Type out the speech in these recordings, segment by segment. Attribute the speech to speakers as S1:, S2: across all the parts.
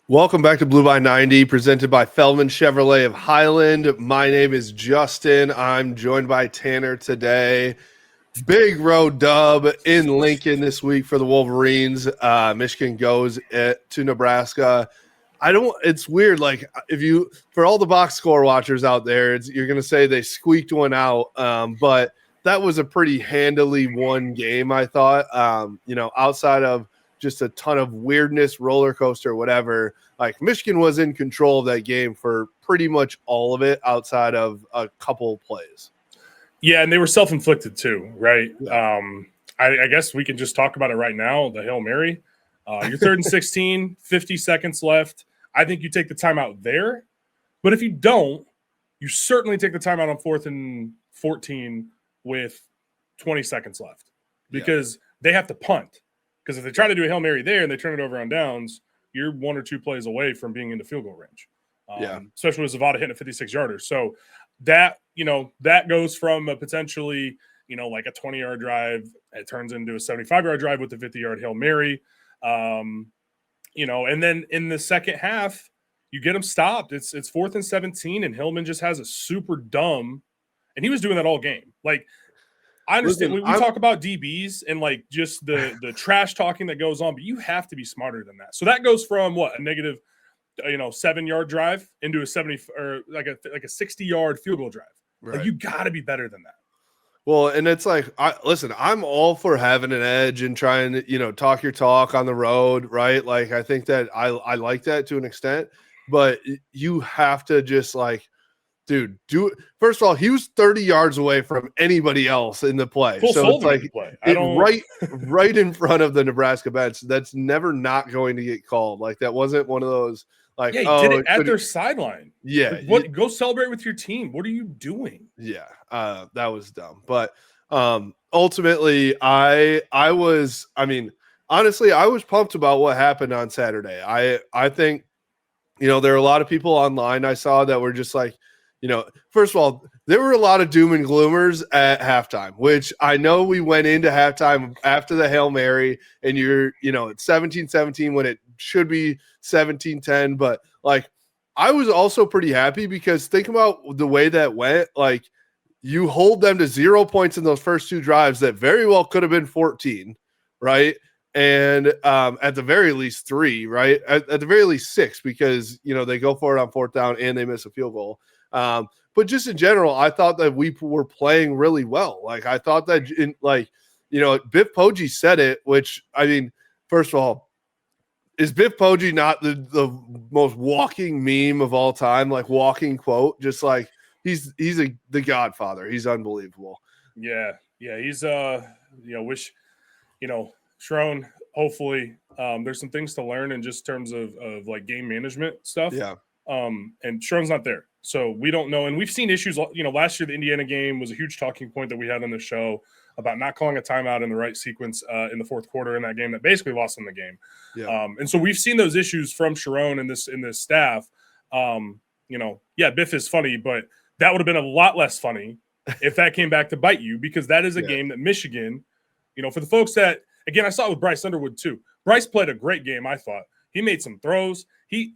S1: Welcome back to Blue by 90, presented by Feldman Chevrolet of Highland. My name is Justin. I'm joined by Tanner today. Big road dub in Lincoln this week for the Wolverines. Michigan goes to Nebraska. It's weird. Like, for all the box score watchers out there, you're going to say they squeaked one out. But that was a pretty handily won game, I thought. Outside of just a ton of weirdness, roller coaster, whatever. Like, Michigan was in control of that game for pretty much all of it outside of a couple plays.
S2: Yeah, and they were self-inflicted too, right?
S1: Yeah.
S2: I guess we can just talk about it right now, the Hail Mary. You're 3rd and 16, 50 seconds left. I think you take the timeout there. But if you don't, you certainly take the timeout on 4th and 14 with 20 seconds left because they have to punt. Because if they try to do a Hail Mary there and they turn it over on downs, you're 1 or 2 plays away from being into field goal range. Especially with Zavada hitting a 56-yarder. So that goes from a potentially, like a 20-yard drive. It turns into a 75-yard drive with the 50-yard Hail Mary. And then in the second half, you get them stopped. It's 4th and 17, and Hillman just has a super dumb, and he was doing that all game. Like, I understand we talk about DBs and like just the trash talking that goes on, but you have to be smarter than that. So that goes from a negative, 7-yard drive into a 70 or like a 60-yard field goal drive. Right. Like, you got to be better than that.
S1: Well, and it's like, I'm all for having an edge and trying to, talk your talk on the road, right? Like, I think that I like that to an extent, but you have to just like, dude, first of all, he was 30 yards away from anybody else in the play.
S2: So it's like
S1: right in front of the Nebraska bench. That's never not going to get called. Like, that wasn't one of those like,
S2: he did it at their sideline.
S1: Yeah.
S2: Like, go celebrate with your team. What are you doing?
S1: Yeah. That was dumb. But ultimately honestly, I was pumped about what happened on Saturday. I think, there are a lot of people online I saw that were just like, first of all, there were a lot of doom and gloomers at halftime, which I know we went into halftime after the Hail Mary and it's 17-17 when it should be 17-10. But like, I was also pretty happy because think about the way that went. Like, you hold them to 0 points in those first 2 drives that very well could have been 14, right? And at the very least 3, right? At the very least 6, because, they go for it on 4th down and they miss a field goal. But just in general, I thought that we were playing really well. Like, I thought that Biff Poggi said it, which, I mean, first of all, is Biff Poggi not the most walking meme of all time? Like, walking quote, just like he's the Godfather. He's unbelievable.
S2: Yeah. He's wish, Shrone, hopefully there's some things to learn in just terms of like game management stuff.
S1: Yeah.
S2: And Schrone's not there. So we don't know. And we've seen issues, last year the Indiana game was a huge talking point that we had on the show about not calling a timeout in the right sequence in the 4th quarter in that game that basically lost them the game.
S1: Yeah.
S2: And so we've seen those issues from Sharon and this staff. Biff is funny, but that would have been a lot less funny if that came back to bite you, because that is a game that Michigan, for the folks that, again, I saw it with Bryce Underwood too. Bryce played a great game, I thought. He made some throws.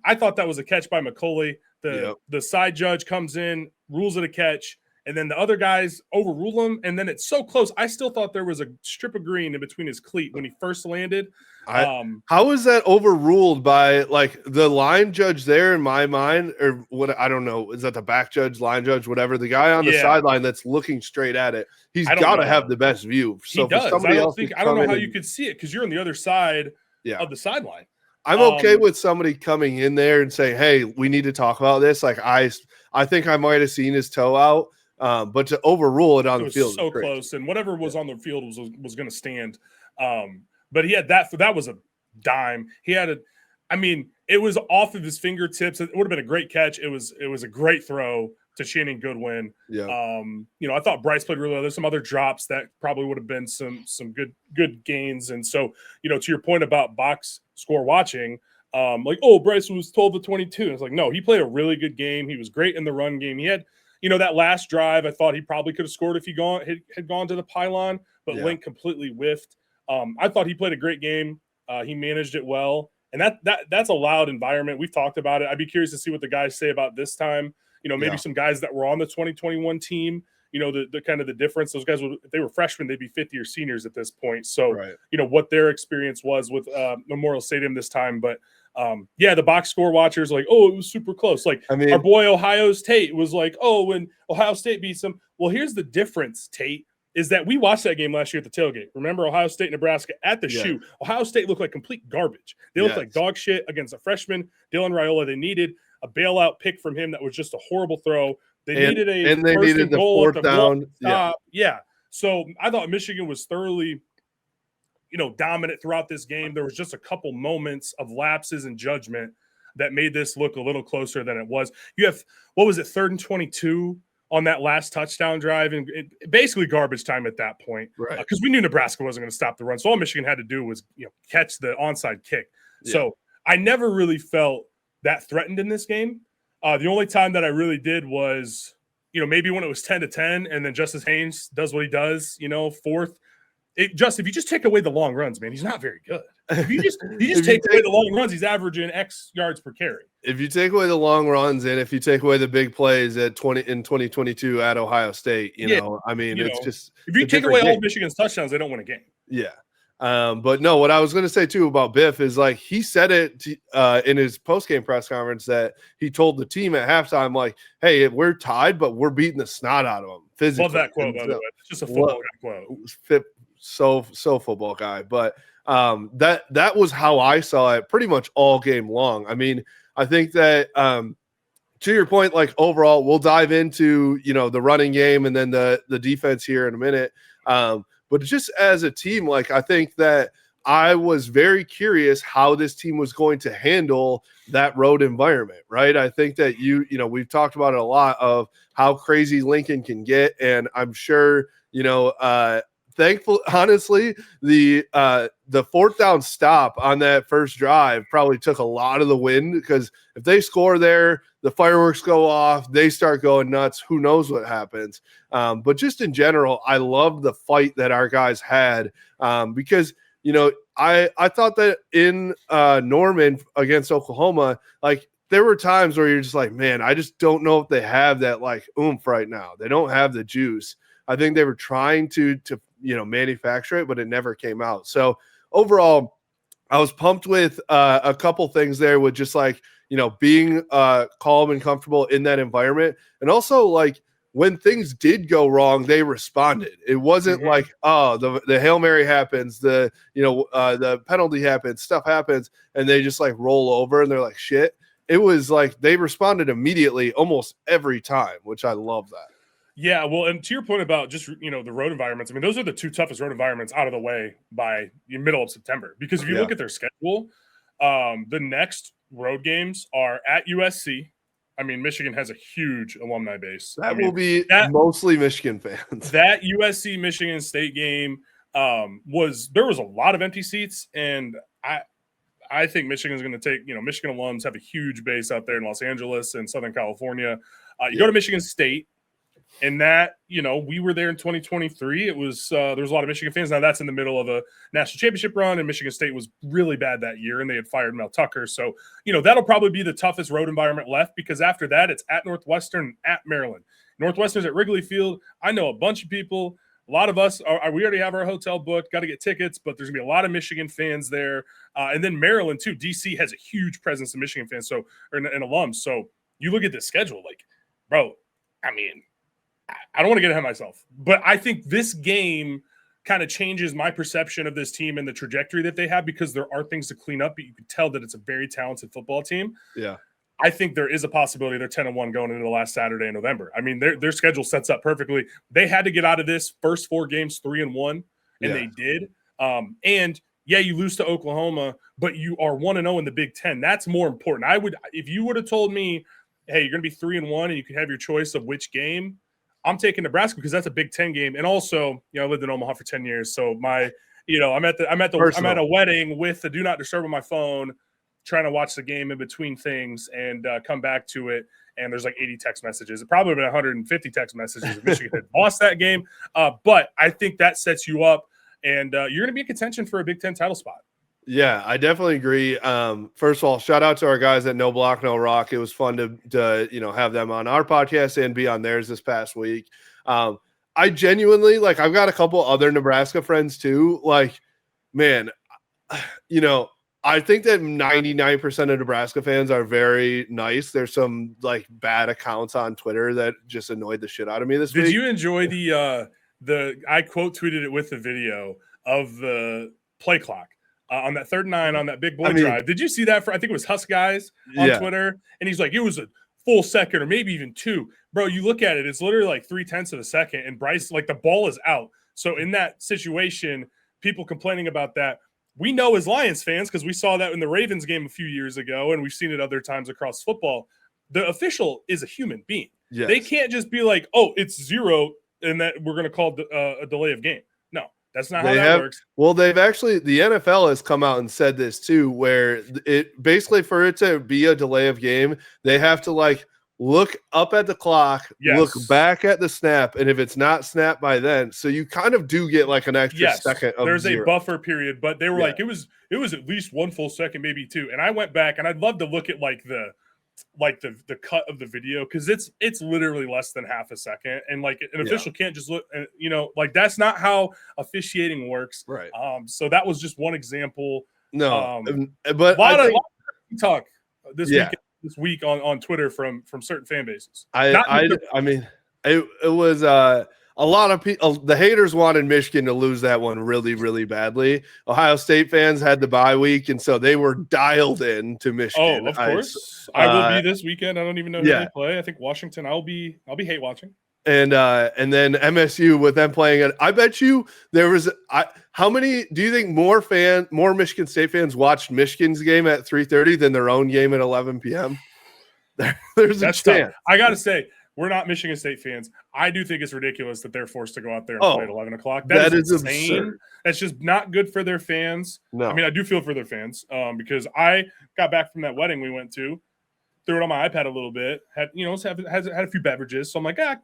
S2: I thought that was a catch by McCauley. The side judge comes in, rules it a catch, and then the other guys overrule him, and then it's so close. I still thought there was a strip of green in between his cleat when he first landed.
S1: How is that overruled by like the line judge there in my mind, or what? I don't know. Is that the back judge, line judge, whatever? The guy on the sideline that's looking straight at it. He's got to have the best view.
S2: So he does. I don't know how you could see it because you're on the other side of the sideline.
S1: I'm okay with somebody coming in there and saying, "Hey, we need to talk about this." Like, I think I might have seen his toe out, but to overrule it on the field,
S2: so close, and whatever was on the field was going to stand. But he had that was a dime. He had it was off of his fingertips. It would have been a great catch. It was a great throw to Shannon Goodwin.
S1: Yeah.
S2: I thought Bryce played really well. There's some other drops that probably would have been some good gains. And so, to your point about box score watching, Bryce was 12-22. It's like, no, he played a really good game. He was great in the run game. He had, that last drive, I thought he probably could have scored if he had gone to the pylon, but Link completely whiffed. I thought he played a great game. He managed it well. And that's a loud environment. We've talked about it. I'd be curious to see what the guys say about this time. Maybe some guys that were on the 2021 team, the kind of the difference. Those guys, if they were freshmen, they'd be fifth-year seniors at this point. So,
S1: right.
S2: What their experience was with Memorial Stadium this time. But, the box score watchers like, oh, it was super close. Like, our boy Ohio State was like, oh, when Ohio State beats them. Well, here's the difference, Tate, is that we watched that game last year at the tailgate. Remember Ohio State, Nebraska at the shoe. Ohio State looked like complete garbage. They looked like dog shit against a freshman, Dylan Raiola. They needed a bailout pick from him that was just a horrible throw. They needed the
S1: fourth down.
S2: Yeah. So I thought Michigan was thoroughly, dominant throughout this game. There was just a couple moments of lapses in judgment that made this look a little closer than it was. You have, 3rd and 22 on that last touchdown drive, and basically garbage time at that point.
S1: Right.
S2: Because we knew Nebraska wasn't going to stop the run. So all Michigan had to do was, catch the onside kick. Yeah. So I never really felt that threatened in this game. The only time that I really did was, maybe when it was 10-10 and then Justice Haynes does what he does, fourth. If you just take away the long runs, man, he's not very good. If you just take away the long runs, he's averaging X yards per carry.
S1: If you take away the long runs and if you take away the big plays in 2022 at Ohio State, it's just
S2: if you take away all Michigan's touchdowns, they don't win a game.
S1: Yeah. But no, what I was going to say too about Biff is like he said it in his post-game press conference that he told the team at halftime, like, "Hey, we're tied, but we're beating the snot out of them physically."
S2: Love that quote, by the way. It's just a football guy quote.
S1: So football guy, but that was how I saw it pretty much all game long. I mean, I think that to your point, like overall, we'll dive into the running game and then the defense here in a minute. But just as a team, like I think that I was very curious how this team was going to handle that road environment, right? I think that we've talked about it a lot of how crazy Lincoln can get, and I'm sure thankful, honestly, the fourth down stop on that first drive probably took a lot of the wind, because if they score there, the fireworks go off, they start going nuts. Who knows what happens? But just in general, I love the fight that our guys had because, I thought that in Norman against Oklahoma, like there were times where you're just like, man, I just don't know if they have that like oomph right now. They don't have the juice. I think they were trying to manufacture it, but it never came out. So overall, I was pumped with a couple things there with just like, being calm and comfortable in that environment. And also like when things did go wrong, they responded. It wasn't like, oh, the Hail Mary happens, the penalty happens, stuff happens, and they just like roll over and they're like, shit. It was like they responded immediately almost every time, which I love that.
S2: Yeah, well, and to your point about just, the road environments, I mean, those are the two toughest road environments out of the way by the middle of September. Because if you look at their schedule, the next road games are at USC. I mean, Michigan has a huge alumni base.
S1: Will be mostly Michigan fans.
S2: That USC-Michigan State game there was a lot of empty seats, and I think Michigan's going to take, Michigan alums have a huge base out there in Los Angeles and Southern California. You go to Michigan State, and that, we were there in 2023. It was there was a lot of Michigan fans. Now that's in the middle of a national championship run, and Michigan State was really bad that year, and they had fired Mel Tucker. So, that'll probably be the toughest road environment left, because after that, it's at Northwestern and at Maryland. Northwestern's at Wrigley Field. I know a bunch of people. A lot of us we already have our hotel booked, got to get tickets, but there's going to be a lot of Michigan fans there. And then Maryland, too. DC has a huge presence of Michigan fans and alums. So you look at the schedule, like, bro, I mean, I don't want to get ahead of myself, but I think this game kind of changes my perception of this team and the trajectory that they have, because there are things to clean up, but you can tell that it's a very talented football team.
S1: Yeah.
S2: I think there is a possibility they're 10-1 going into the last Saturday in November. I mean, their schedule sets up perfectly. They had to get out of this first 4 games 3-1, and they did. And you lose to Oklahoma, but you are 1-0 in the Big Ten. That's more important. If you would have told me, hey, you're going to be 3-1 and you can have your choice of which game, I'm taking Nebraska, because that's a Big Ten game. And also, I lived in Omaha for 10 years, so I'm at a wedding with the do not disturb on my phone, trying to watch the game in between things and come back to it. And there's like 80 text messages. It probably been 150 text messages if Michigan had lost that game. But I think that sets you up, and you're going to be in contention for a Big Ten title spot.
S1: Yeah, I definitely agree. First of all, shout out to our guys at No Block, No Rock. It was fun to have them on our podcast and be on theirs this past week. I genuinely I've got a couple other Nebraska friends too. Like, man, you know, I think that 99% of Nebraska fans are very nice. There's some bad accounts on Twitter that just annoyed the shit out of me this
S2: Did
S1: week.
S2: you enjoy the I quote tweeted it with the video of the play clock on that 3rd and 9 on that big boy drive? Did you see that? I think it was Husk Guys on Twitter, and he's like, it was a full second or maybe even 2. Bro, you look at it, it's literally like 0.3 of a second, and Bryce, the ball is out. So in that situation, people complaining about that, we know as Lions fans, because we saw that in the Ravens game a few years ago, and we've seen it other times across football, the official is a human being. Yes. They can't just be like, oh, it's 0, and that we're going to call a delay of game. No, that's not how that works.
S1: Well, the NFL has come out and said this too, where it basically, for it to be a delay of game, they have to look up at the clock, look back at the snap, and if it's not snapped by then, so you kind of do get an extra second of
S2: there's
S1: 0.
S2: A buffer period, but they were it was at least 1 full second, maybe 2. And I went back, and I'd love to look at the cut of the video, because it's literally less than half a second, and an official can't just look, that's not how officiating works,
S1: right?
S2: So that was just one example.
S1: But
S2: a lot of talk this week on Twitter from certain fan bases.
S1: I mean, it was a lot of people. The haters wanted Michigan to lose that one really, really badly. Ohio State fans had the bye week, and so they were dialed in to Michigan.
S2: Oh, of course, I will be this weekend. I don't even know who they play. I think Washington. I'll be hate watching.
S1: And then MSU with them playing it. I bet you there was how many do you think more Michigan State fans watched Michigan's game at 3:30 than their own game at 11 p.m.? There's a chance.
S2: Tough. I gotta say, we're not Michigan State fans. I do think it's ridiculous that they're forced to go out there and play at 11 o'clock. That is insane. Absurd. That's just not good for their fans.
S1: No.
S2: I mean, I do feel for their fans because I got back from that wedding we went to, threw it on my iPad a little bit, had a few beverages. So I'm like, check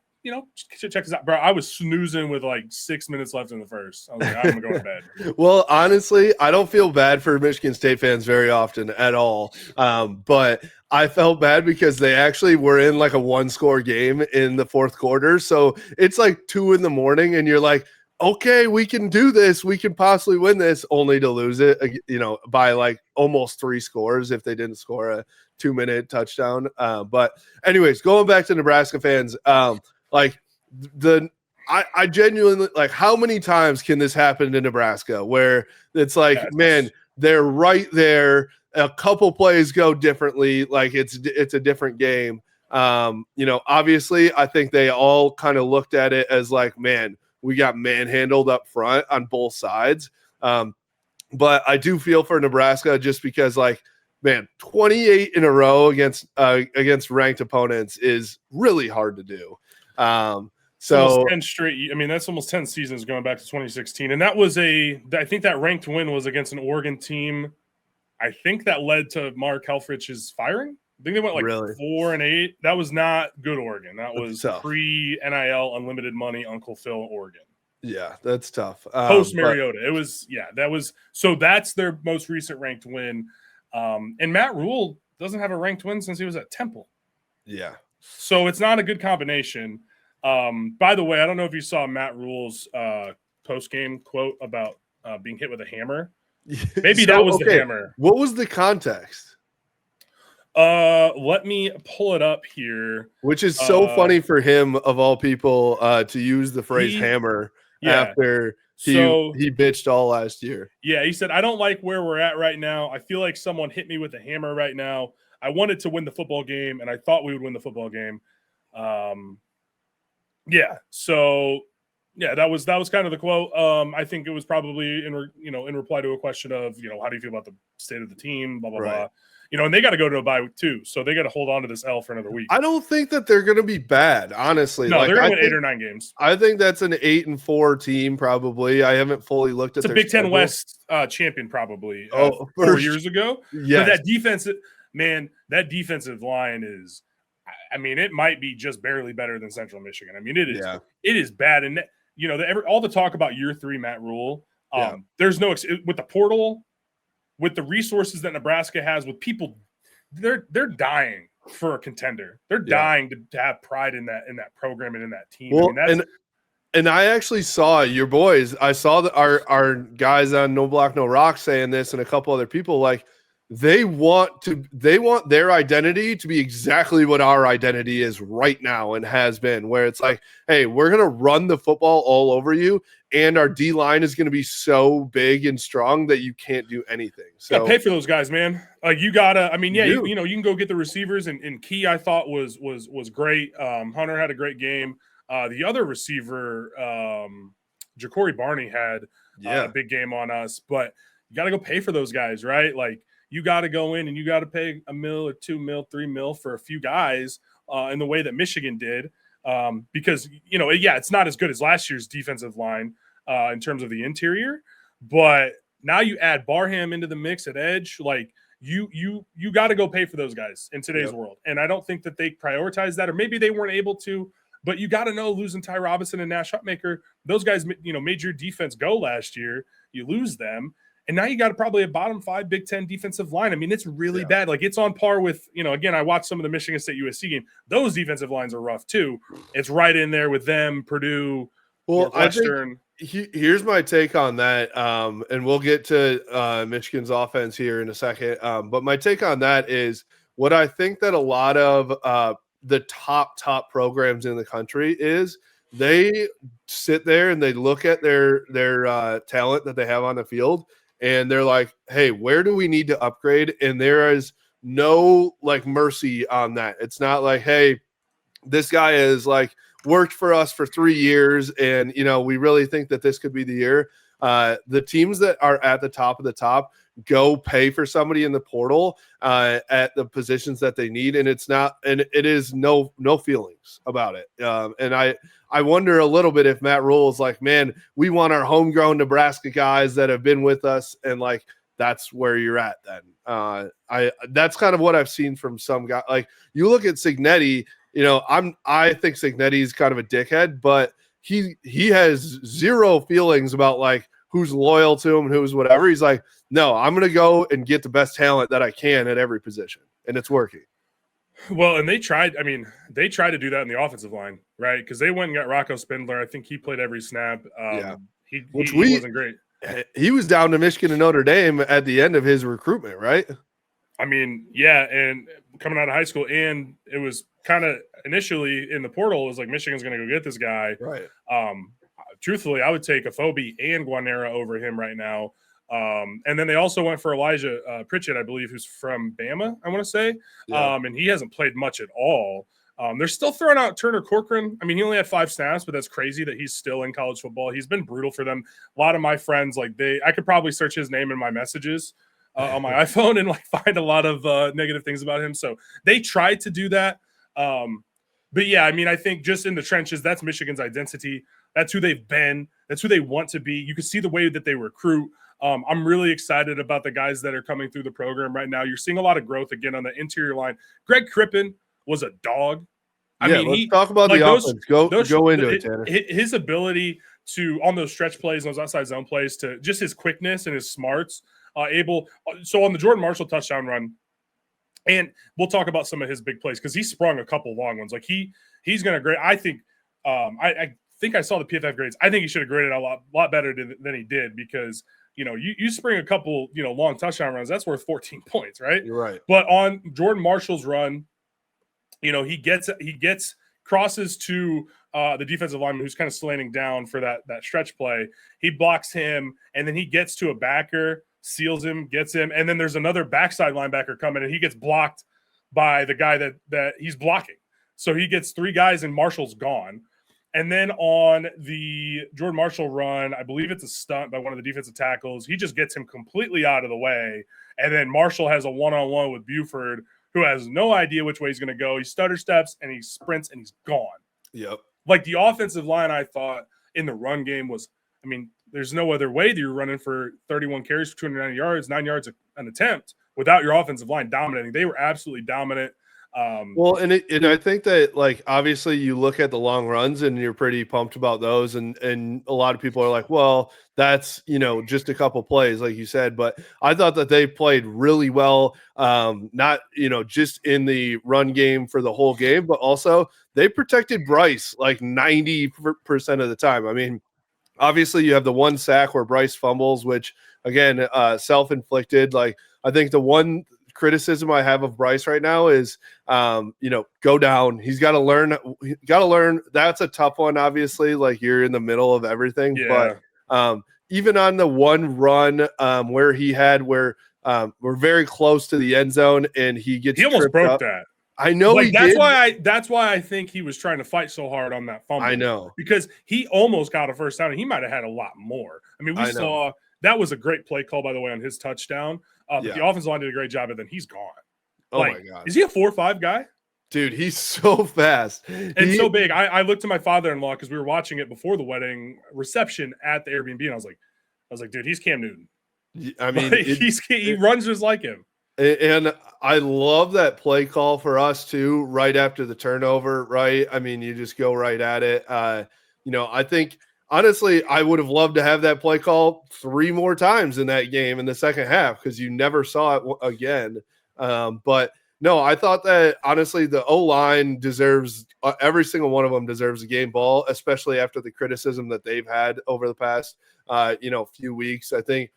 S2: this out, bro. I was snoozing with 6 minutes left in the first. I was like, I'm going to bed.
S1: Well, honestly, I don't feel bad for Michigan State fans very often at all. But I felt bad because they actually were in a 1-score game in the 4th quarter. So it's 2 a.m. and you're like, okay, we can do this. We can possibly win this, only to lose it, by almost 3 scores if they didn't score a 2-minute touchdown. But anyways, going back to Nebraska fans, I genuinely how many times can this happen to Nebraska where it's man, they're right there. A couple plays go differently. It's a different game. Obviously I think they all kind of looked at it as man, we got manhandled up front on both sides. But I do feel for Nebraska just because man, 28 in a row against ranked opponents is really hard to do.
S2: So 10 straight. I mean, that's almost 10 seasons going back to 2016. And that was I think that ranked win was against an Oregon team. I think that led to Mark Helfrich's firing. I think they went 4-8. That was not good Oregon. That was pre-NIL, unlimited money, Uncle Phil, Oregon.
S1: Yeah, that's tough.
S2: Post Mariota. It was, so that's their most recent ranked win. And Matt Rule doesn't have a ranked win since he was at Temple.
S1: Yeah.
S2: So it's not a good combination. By the way, I don't know if you saw Matt Rule's post-game quote about being hit with a hammer. Maybe that was the hammer.
S1: What was the context?
S2: Let me pull it up here.
S1: Which is so funny for him, of all people, to use the phrase hammer after he bitched all last year.
S2: Yeah, he said, I don't like where we're at right now. I feel like someone hit me with a hammer right now. I wanted to win the football game, and I thought we would win the football game. That was kind of the quote. I think it was probably in reply to a question of, how do you feel about the state of the team, blah, blah, blah. And they got to go to a bye week too. So they got to hold on to this L for another week.
S1: I don't think that they're going to be bad, honestly.
S2: No, they're going to win 8 or 9 games.
S1: I think that's an 8-4 team, probably. I haven't fully looked at
S2: their Big Ten West champion, probably 4 years ago.
S1: Yeah.
S2: That defensive line is, it might be just barely better than Central Michigan. It is bad. And, all the talk about year 3 Matt Rule, there's no with the portal. with the resources that Nebraska has, with people, they're dying for a contender. They're dying to have pride in that program and in that team.
S1: Well,
S2: I mean, that's
S1: and I actually saw your boys. I saw that our guys on No Block No Rock saying this, and a couple other people like they want their identity to be exactly what our identity is right now and has been, where it's like, hey, we're gonna run the football all over you, and our D line is gonna be so big and strong that you can't do anything. So
S2: gotta pay for those guys, man. Like you gotta. I mean, yeah,
S1: you
S2: you can go get the receivers, and Key I thought was great. Hunter had a great game. The other receiver, Ja'Cory Barney had a big game on us, but you got to go pay for those guys, right? Like you got to go in and you got to pay $1 million or $2 million, $3 million for a few guys in the way that Michigan did, because it's not as good as last year's defensive line in terms of the interior, but now you add Barham into the mix at edge, like. You got to go pay for those guys in today's world, and I don't think that they prioritize that, or maybe they weren't able to. But you got to know, losing Ty Robinson and Nash Hutmaker, those guys, made your defense go last year. You lose them, and now you got probably a bottom 5 Big Ten defensive line. I mean, it's really bad. Like it's on par with, again, I watched some of the Michigan State USC game. Those defensive lines are rough too. It's right in there with them, Purdue, Northwestern.
S1: Here's my take on that, and we'll get to Michigan's offense here in a second. But my take on that is what I think that a lot of the top programs in the country is they sit there and they look at their talent that they have on the field, and they're like, hey, where do we need to upgrade? And there is no like mercy on that. It's not like, hey, this guy is like worked for us for 3 years, and we really think that this could be the year. The teams that are at the top of the top go pay for somebody in the portal at the positions that they need, and it is no feelings about it. And I wonder a little bit if Matt Rule is like, man, we want our homegrown Nebraska guys that have been with us, and like that's where you're at then. That's kind of what I've seen from some guys. Like you look at Signetti. I think Signetti's kind of a dickhead, but he has zero feelings about like who's loyal to him and who's whatever. He's like, no, I'm going to go and get the best talent that I can at every position, and it's working.
S2: Well, and they tried to do that in the offensive line, right? Because they went and got Rocco Spindler. I think he played every snap. He wasn't great.
S1: He was down to Michigan and Notre Dame at the end of his recruitment, right?
S2: I mean, yeah, and coming out of high school, and it was kind of initially in the portal, it was like Michigan's going to go get this guy.
S1: Right.
S2: Truthfully, I would take Afobe and Guanera over him right now. And then they also went for Elijah Pritchett, I believe, who's from Bama, I want to say. And he hasn't played much at all. They're still throwing out Turner Corcoran. I mean, he only had 5 snaps, but that's crazy that he's still in college football. He's been brutal for them. A lot of my friends, I could probably search his name in my messages on my iPhone and like find a lot of negative things about him. So they tried to do that. But yeah, I mean, I think just in the trenches, that's Michigan's identity. That's who they've been. That's who they want to be. You can see the way that they recruit. I'm really excited about the guys that are coming through the program right now. You're seeing a lot of growth again on the interior line. Greg Crippen was a dog.
S1: Let's talk about the offense. Go into it, Tanner.
S2: His ability to, on those stretch plays, those outside zone plays, to just his quickness and his smarts, so on the Jordan Marshall touchdown run, and we'll talk about some of his big plays because he sprung a couple long ones. Like he's going to grade. I think I think I saw the PFF grades. I think he should have graded a lot better than he did because you spring a couple long touchdown runs, that's worth 14 points, right?
S1: You're right.
S2: But on Jordan Marshall's run, he crosses to the defensive lineman who's kind of slanting down for that stretch play. He blocks him, and then he gets to a backer, seals him, gets him, and then there's another backside linebacker coming, and he gets blocked by the guy that he's blocking. So he gets 3 guys, and Marshall's gone. And then on the Jordan Marshall run, I believe it's a stunt by one of the defensive tackles. He just gets him completely out of the way, and then Marshall has a one-on-one with Buford, who has no idea which way he's going to go. He stutter steps, and he sprints, and he's gone.
S1: Yep.
S2: Like the offensive line, I thought, in the run game was, I mean, there's no other way that you're running for 31 carries for 290 yards, 9 yards an attempt without your offensive line dominating. They were absolutely dominant.
S1: Well, and I think that, like, obviously you look at the long runs and you're pretty pumped about those, and a lot of people are like, well, that's, just a couple plays, like you said. But I thought that they played really well, not, just in the run game for the whole game, but also they protected Bryce like 90% of the time. I mean, obviously you have the one sack where Bryce fumbles, which again, self-inflicted. Like, I think the one criticism I have of Bryce right now is, go down. He's got to learn. That's a tough one, obviously. Like, you're in the middle of everything, but even on the one run where we're very close to the end zone and he
S2: almost broke
S1: up.
S2: that.
S1: I know,
S2: like,
S1: he
S2: that's
S1: did.
S2: that's why I think he was trying to fight so hard on that fumble.
S1: I know,
S2: because he almost got a first down and he might have had a lot more. I mean, we saw that was a great play call, by the way, on his touchdown. The offensive line did a great job, and then he's gone.
S1: Oh my God.
S2: Is he a 4.5 guy?
S1: Dude, he's so fast
S2: and so big. I looked to my father-in-law because we were watching it before the wedding reception at the Airbnb, and I was like, dude, he's Cam Newton.
S1: I mean,
S2: he runs just like him.
S1: And I love that play call for us too, right after the turnover, right? I mean, you just go right at it. I think, honestly, I would have loved to have that play call 3 more times in that game in the second half, because you never saw it again. But no, I thought that, honestly, the O-line deserves, every single one of them deserves a game ball, especially after the criticism that they've had over the past, few weeks. I think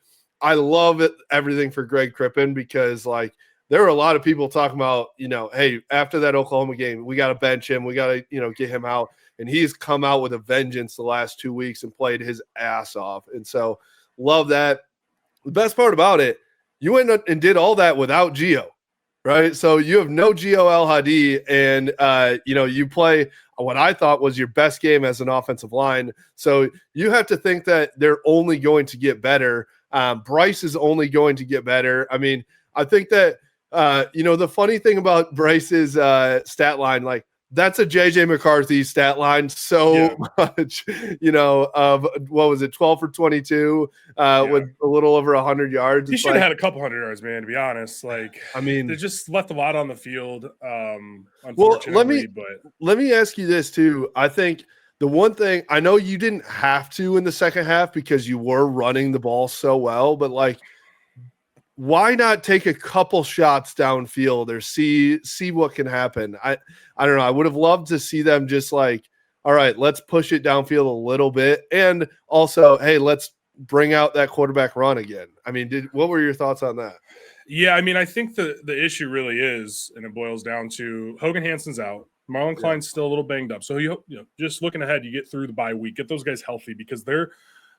S1: I love it, everything for Greg Crippen, because, like, there were a lot of people talking about, hey, after that Oklahoma game, we got to bench him. We got to, get him out. And he's come out with a vengeance the last 2 weeks and played his ass off. And so love that. The best part about it, you went and did all that without Gio, right? So you have no Gio El-Hadi, and, you play what I thought was your best game as an offensive line. So you have to think that they're only going to get better. Bryce is only going to get better. I mean, I think that, the funny thing about Bryce's stat line, like, that's a JJ McCarthy stat line so much, of, what was it, 12 for 22 with a little over 100 yards.
S2: He should have had a couple hundred yards, man, to be honest. Like,
S1: I mean,
S2: they just left a lot on the field, unfortunately.
S1: Let me ask you this too. I think the one thing, I know you didn't have to in the second half because you were running the ball so well, but, like, why not take a couple shots downfield or see what can happen? I don't know. I would have loved to see them just like, all right, let's push it downfield a little bit. And also, hey, let's bring out that quarterback run again. I mean, what were your thoughts on that?
S2: Yeah, I mean, I think the issue really is, and it boils down to, Hogan Hansen's out. Marlon Klein's still a little banged up. So, just looking ahead, you get through the bye week, get those guys healthy, because they're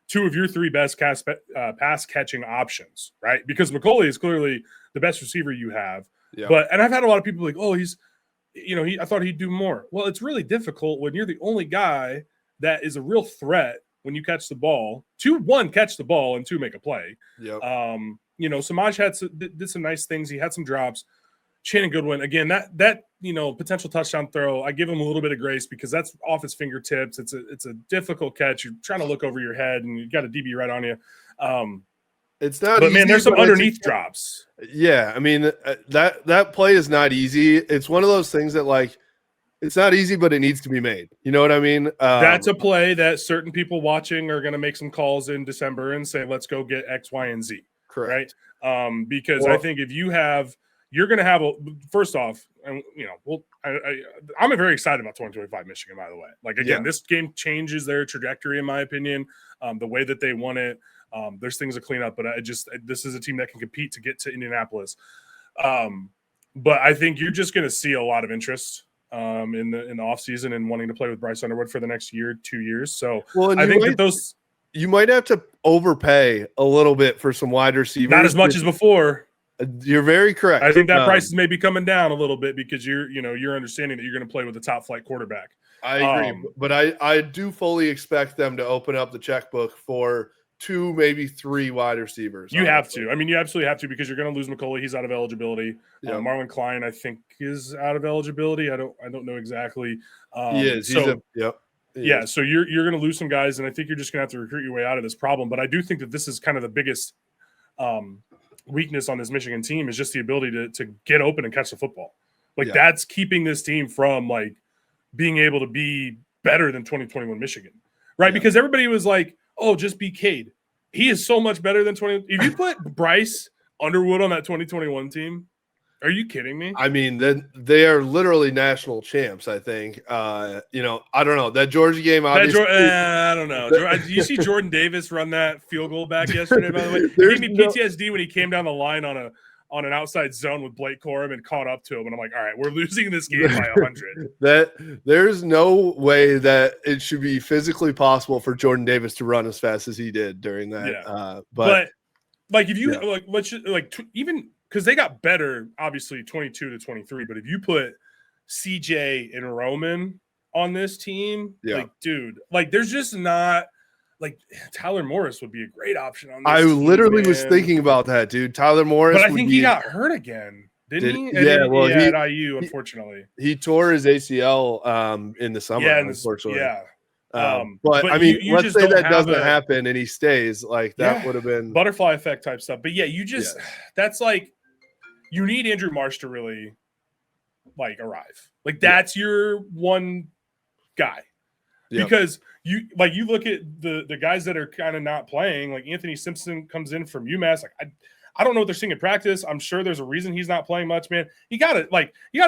S2: 2 of your 3 best pass catching options, right? Because McCauley is clearly the best receiver you have. Yeah. And I've had a lot of people like, oh, I thought he'd do more. Well, it's really difficult when you're the only guy that is a real threat when you catch the ball. 1, catch the ball, and 2, make a play.
S1: Yep.
S2: Samaj did some nice things. He had some drops. Shannon Goodwin, again, that potential touchdown throw, I give him a little bit of grace because that's off his fingertips. It's a difficult catch. You're trying to look over your head, and you got a DB right on you.
S1: It's not.
S2: But easy, man, there's some underneath drops.
S1: Yeah, I mean, that play is not easy. It's one of those things that, like, it's not easy, but it needs to be made. You know what I mean?
S2: That's a play that certain people watching are going to make some calls in December and say, let's go get X, Y, and Z.
S1: Correct.
S2: Right? Because I think if you're going to have first off, and I'm very excited about 2025 Michigan, by the way. Like, again, this game changes their trajectory, in my opinion, the way that they won it. There's things to clean up, but this is a team that can compete to get to Indianapolis. But I think you're just going to see a lot of interest in the offseason and wanting to play with Bryce Underwood for the next 2 years. So I think
S1: you might have to overpay a little bit for some wide receivers.
S2: Not as much as before.
S1: You're very correct.
S2: I think that price is maybe coming down a little bit because you're understanding that you're going to play with a top flight quarterback.
S1: I agree, but I do fully expect them to open up the checkbook for 2, maybe 3 wide receivers.
S2: You have to. I mean, you absolutely have to, because you're going to lose McCauley. He's out of eligibility. Marlon Klein, I think, is out of eligibility. I don't know exactly.
S1: He is.
S2: So you're going to lose some guys, and I think you're just going to have to recruit your way out of this problem. But I do think that this is kind of the biggest weakness on this Michigan team, is just the ability to get open and catch the football. Like that's keeping this team from like being able to be better than 2021 Michigan, right? Yeah. Because everybody was like, "Oh, just be Cade." He is so much better than 20. If you put Bryce Underwood on that 2021 team, are you kidding me?
S1: I mean, they are literally national champs. I think. I don't know that Georgia game. Obviously,
S2: I don't know. Did you see Jordan Davis run that field goal back yesterday? By the way, it gave me PTSD when he came down the line on an outside zone with Blake Corum and caught up to him, and I'm like, all right, we're losing this game by 100.
S1: That there's no way that it should be physically possible for Jordan Davis to run as fast as he did during that.
S2: Yeah. But like if you even because they got better, obviously 22 to 23. But if you put CJ and Roman on this team, like dude, like there's just not. Like Tyler Morris would be a great option on this.
S1: I literally was thinking about that, dude. Tyler Morris,
S2: but I think he got hurt again, didn't he?
S1: Yeah,
S2: at IU, unfortunately,
S1: he tore his ACL in the summer. Yeah, unfortunately. But I mean, let's say that doesn't happen and he stays. Like that would have been
S2: butterfly effect type stuff. But yeah, you just that's like you need Andrew Marsh to really like arrive. Like that's your one guy. Because you look at the guys that are kind of not playing, like Anthony Simpson comes in from UMass. Like I don't know what they're seeing in practice. I'm sure there's a reason he's not playing much, man. You gotta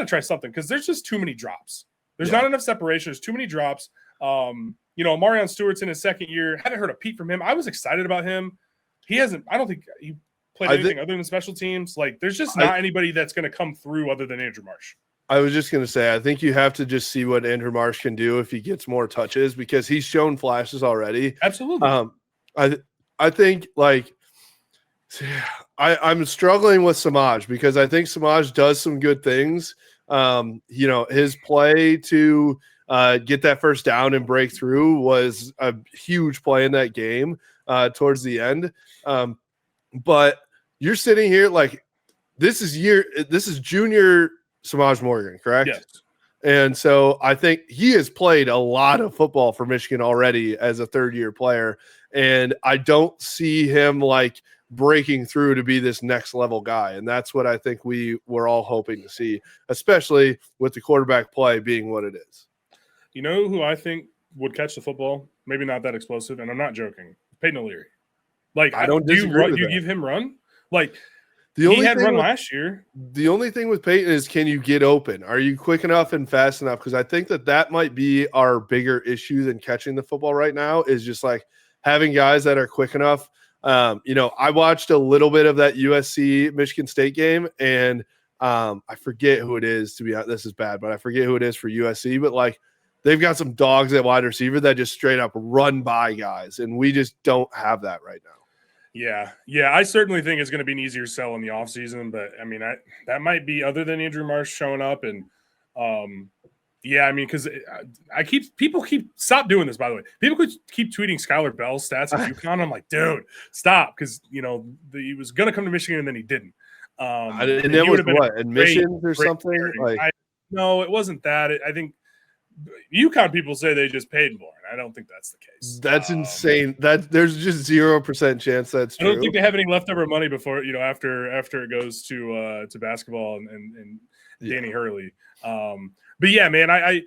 S2: try something because there's just too many drops. There's not enough separation. There's too many drops. Marion Stewart's in his second year. Haven't heard a peep from him. I was excited about him. He hasn't. I don't think he played anything other than special teams. Like there's just not anybody that's going to come through other than Andrew Marsh.
S1: I was just going to say, I think you have to just see what Andrew Marsh can do if he gets more touches because he's shown flashes already.
S2: Absolutely.
S1: I think like I'm struggling with Samaj because I think Samaj does some good things. His play to get that first down and break through was a huge play in that game towards the end. But you're sitting here like this is junior Samaj Morgan, correct?
S2: Yes.
S1: And so I think he has played a lot of football for Michigan already as a third-year player, and I don't see him like breaking through to be this next level guy. And that's what I think we were all hoping to see, especially with the quarterback play being what it is.
S2: You know who I think would catch the football? Maybe not that explosive, and I'm not joking. Peyton O'Leary. Like
S1: I don't disagree.
S2: Do you give him run? Like
S1: he
S2: had run last year.
S1: The only thing with Peyton is, can you get open? Are you quick enough and fast enough? Because I think that might be our bigger issue than catching the football right now is just like having guys that are quick enough. I watched a little bit of that USC Michigan State game, and I forget who it is. To be honest, this is bad, but I forget who it is for USC. But like, they've got some dogs at wide receiver that just straight up run by guys, and we just don't have that right now.
S2: Yeah. I certainly think it's going to be an easier sell in the offseason, but I mean, that might be other than Andrew Marsh showing up. And because people keep stop doing this, by the way. People could keep tweeting Skylar Bell's stats at UConn. I'm like, dude, stop. Because, he was going to come to Michigan and then he didn't.
S1: And that was what, admissions or something?
S2: No, it wasn't that. I think UConn people say they just paid more, and I don't think that's the case.
S1: That's insane. That there's just 0% chance that's true.
S2: I don't think they have any leftover money before after it goes to basketball and Danny Hurley. But yeah, man, I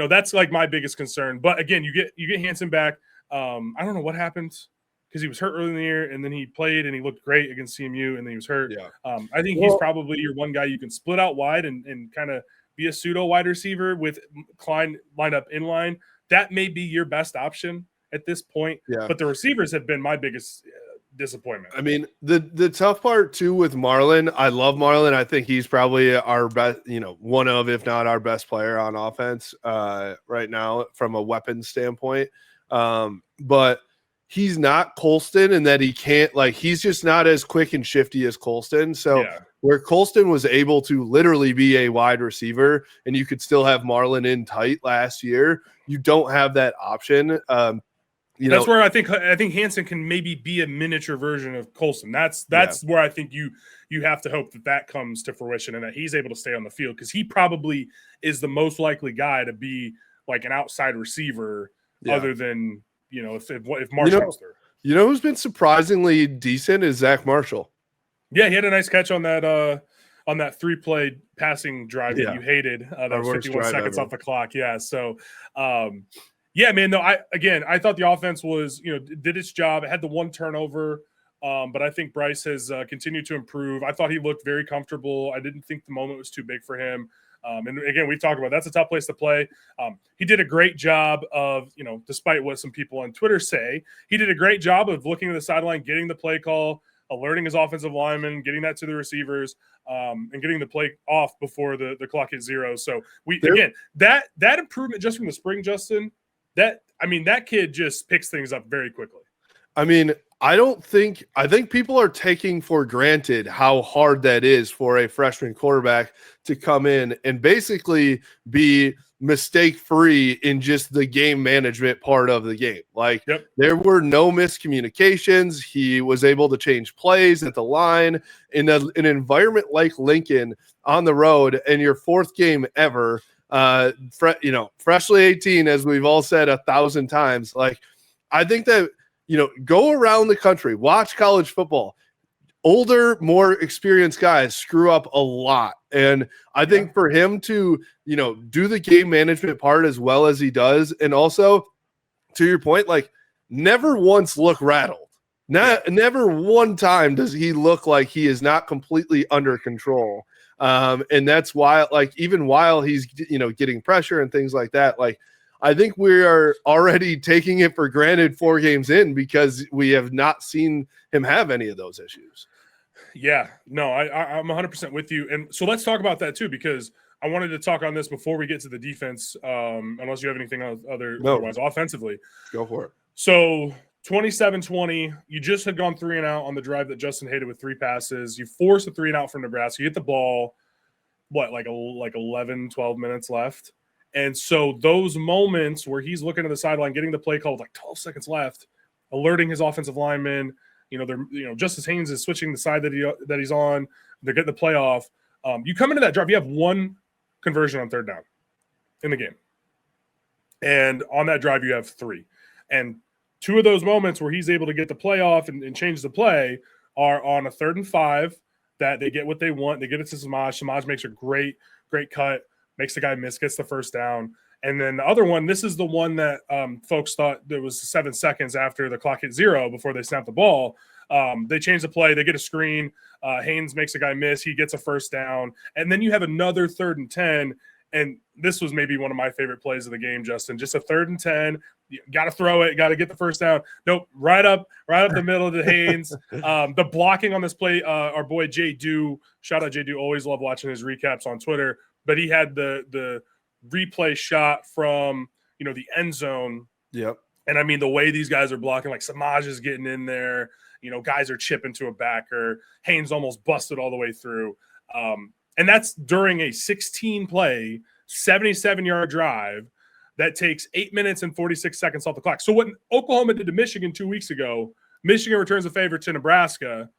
S2: that's like my biggest concern. But again, you get Hansen back. I don't know what happened because he was hurt early in the year, and then he played and he looked great against CMU, and then he was hurt.
S1: Yeah.
S2: I think he's probably your one guy you can split out wide and kind of be a pseudo wide receiver with Klein lined up in line. That may be your best option at this point.
S1: Yeah.
S2: But the receivers have been my biggest disappointment.
S1: I mean, the tough part too with Marlon, I love Marlon. I think he's probably our best, one of, if not our best player on offense right now from a weapon standpoint. But he's not Colston in that he can't, he's just not as quick and shifty as Colston. So where Colston was able to literally be a wide receiver and you could still have Marlon in tight last year, you don't have that option.
S2: That's where I think Hansen can maybe be a miniature version of Colston. That's where I think you have to hope that comes to fruition and that he's able to stay on the field, because he probably is the most likely guy to be like an outside receiver other than, if Marshall comes through.
S1: Who's been surprisingly decent is Zach Marshall.
S2: Yeah, he had a nice catch on that on that 3-play passing drive that you hated. That
S1: Our
S2: was
S1: worst
S2: 51
S1: drive
S2: seconds
S1: ever.
S2: off the clock. Yeah. So, yeah, man. No, I thought the offense was, did its job. It had the one turnover, but I think Bryce has continued to improve. I thought he looked very comfortable. I didn't think the moment was too big for him. And again, we've talked about that's a tough place to play. He did a great job of, despite what some people on Twitter say, he did a great job of looking at the sideline, getting the play call, alerting his offensive lineman, getting that to the receivers, and getting the play off before the clock hit 0. So that improvement just from the spring, Justin, that kid just picks things up very quickly.
S1: I mean, I think people are taking for granted how hard that is for a freshman quarterback to come in and basically be mistake-free in just the game management part of the game. Like, There were no miscommunications. He was able to change plays at the line in an environment like Lincoln on the road in your 4th game ever. Freshly 18, as we've all said 1,000 times. Like, I think that, go around the country, watch college football. Older, more experienced guys screw up a lot. And I think for him to, do the game management part as well as he does, and also, to your point, like, never once look rattled. Never one time does he look like he is not completely under control. And that's why, like, even while he's, getting pressure and things like that, like, I think we are already taking it for granted 4 games in because we have not seen him have any of those issues.
S2: Yeah, no, I'm 100% with you. And so let's talk about that too, because I wanted to talk on this before we get to the defense, unless you have anything otherwise offensively.
S1: Go for it.
S2: So 27-20, you just had gone 3 and out on the drive that Justin hated with 3 passes. You forced a 3 and out from Nebraska. You hit the ball, like 11, 12 minutes left. And so those moments where he's looking at the sideline, getting the play call with like 12 seconds left, alerting his offensive lineman, Justice Haynes is switching the side that he's on. They're getting the playoff. You come into that drive, you have 1 conversion on 3rd down in the game. And on that drive, you have 3. And 2 of those moments where he's able to get the playoff and change the play are on a 3rd and 5 that they get what they want. They get it to Samaj. Samaj makes a great cut. Makes the guy miss, gets the 1st down. And then the other one, this is the one that folks thought there was 7 seconds after the clock hit 0 before they snapped the ball. They change the play. They get a screen. Haynes makes a guy miss. He gets a 1st down. And then you have another 3rd and 10. And this was maybe one of my favorite plays of the game, Justin. Just a 3rd and 10. You got to throw it. Got to get the 1st down. Nope. Right up the middle to Haynes. The blocking on this play, our boy Jay Dew. Shout out Jay Dew. Always love watching his recaps on Twitter. But he had the replay shot from, the end zone.
S1: Yep.
S2: And I mean, the way these guys are blocking, like Samaj is getting in there, guys are chipping to a backer. Haynes almost busted all the way through. And that's during a 16-play, 77-yard drive that takes 8 minutes and 46 seconds off the clock. So what Oklahoma did to Michigan 2 weeks ago, Michigan returns a favor to Nebraska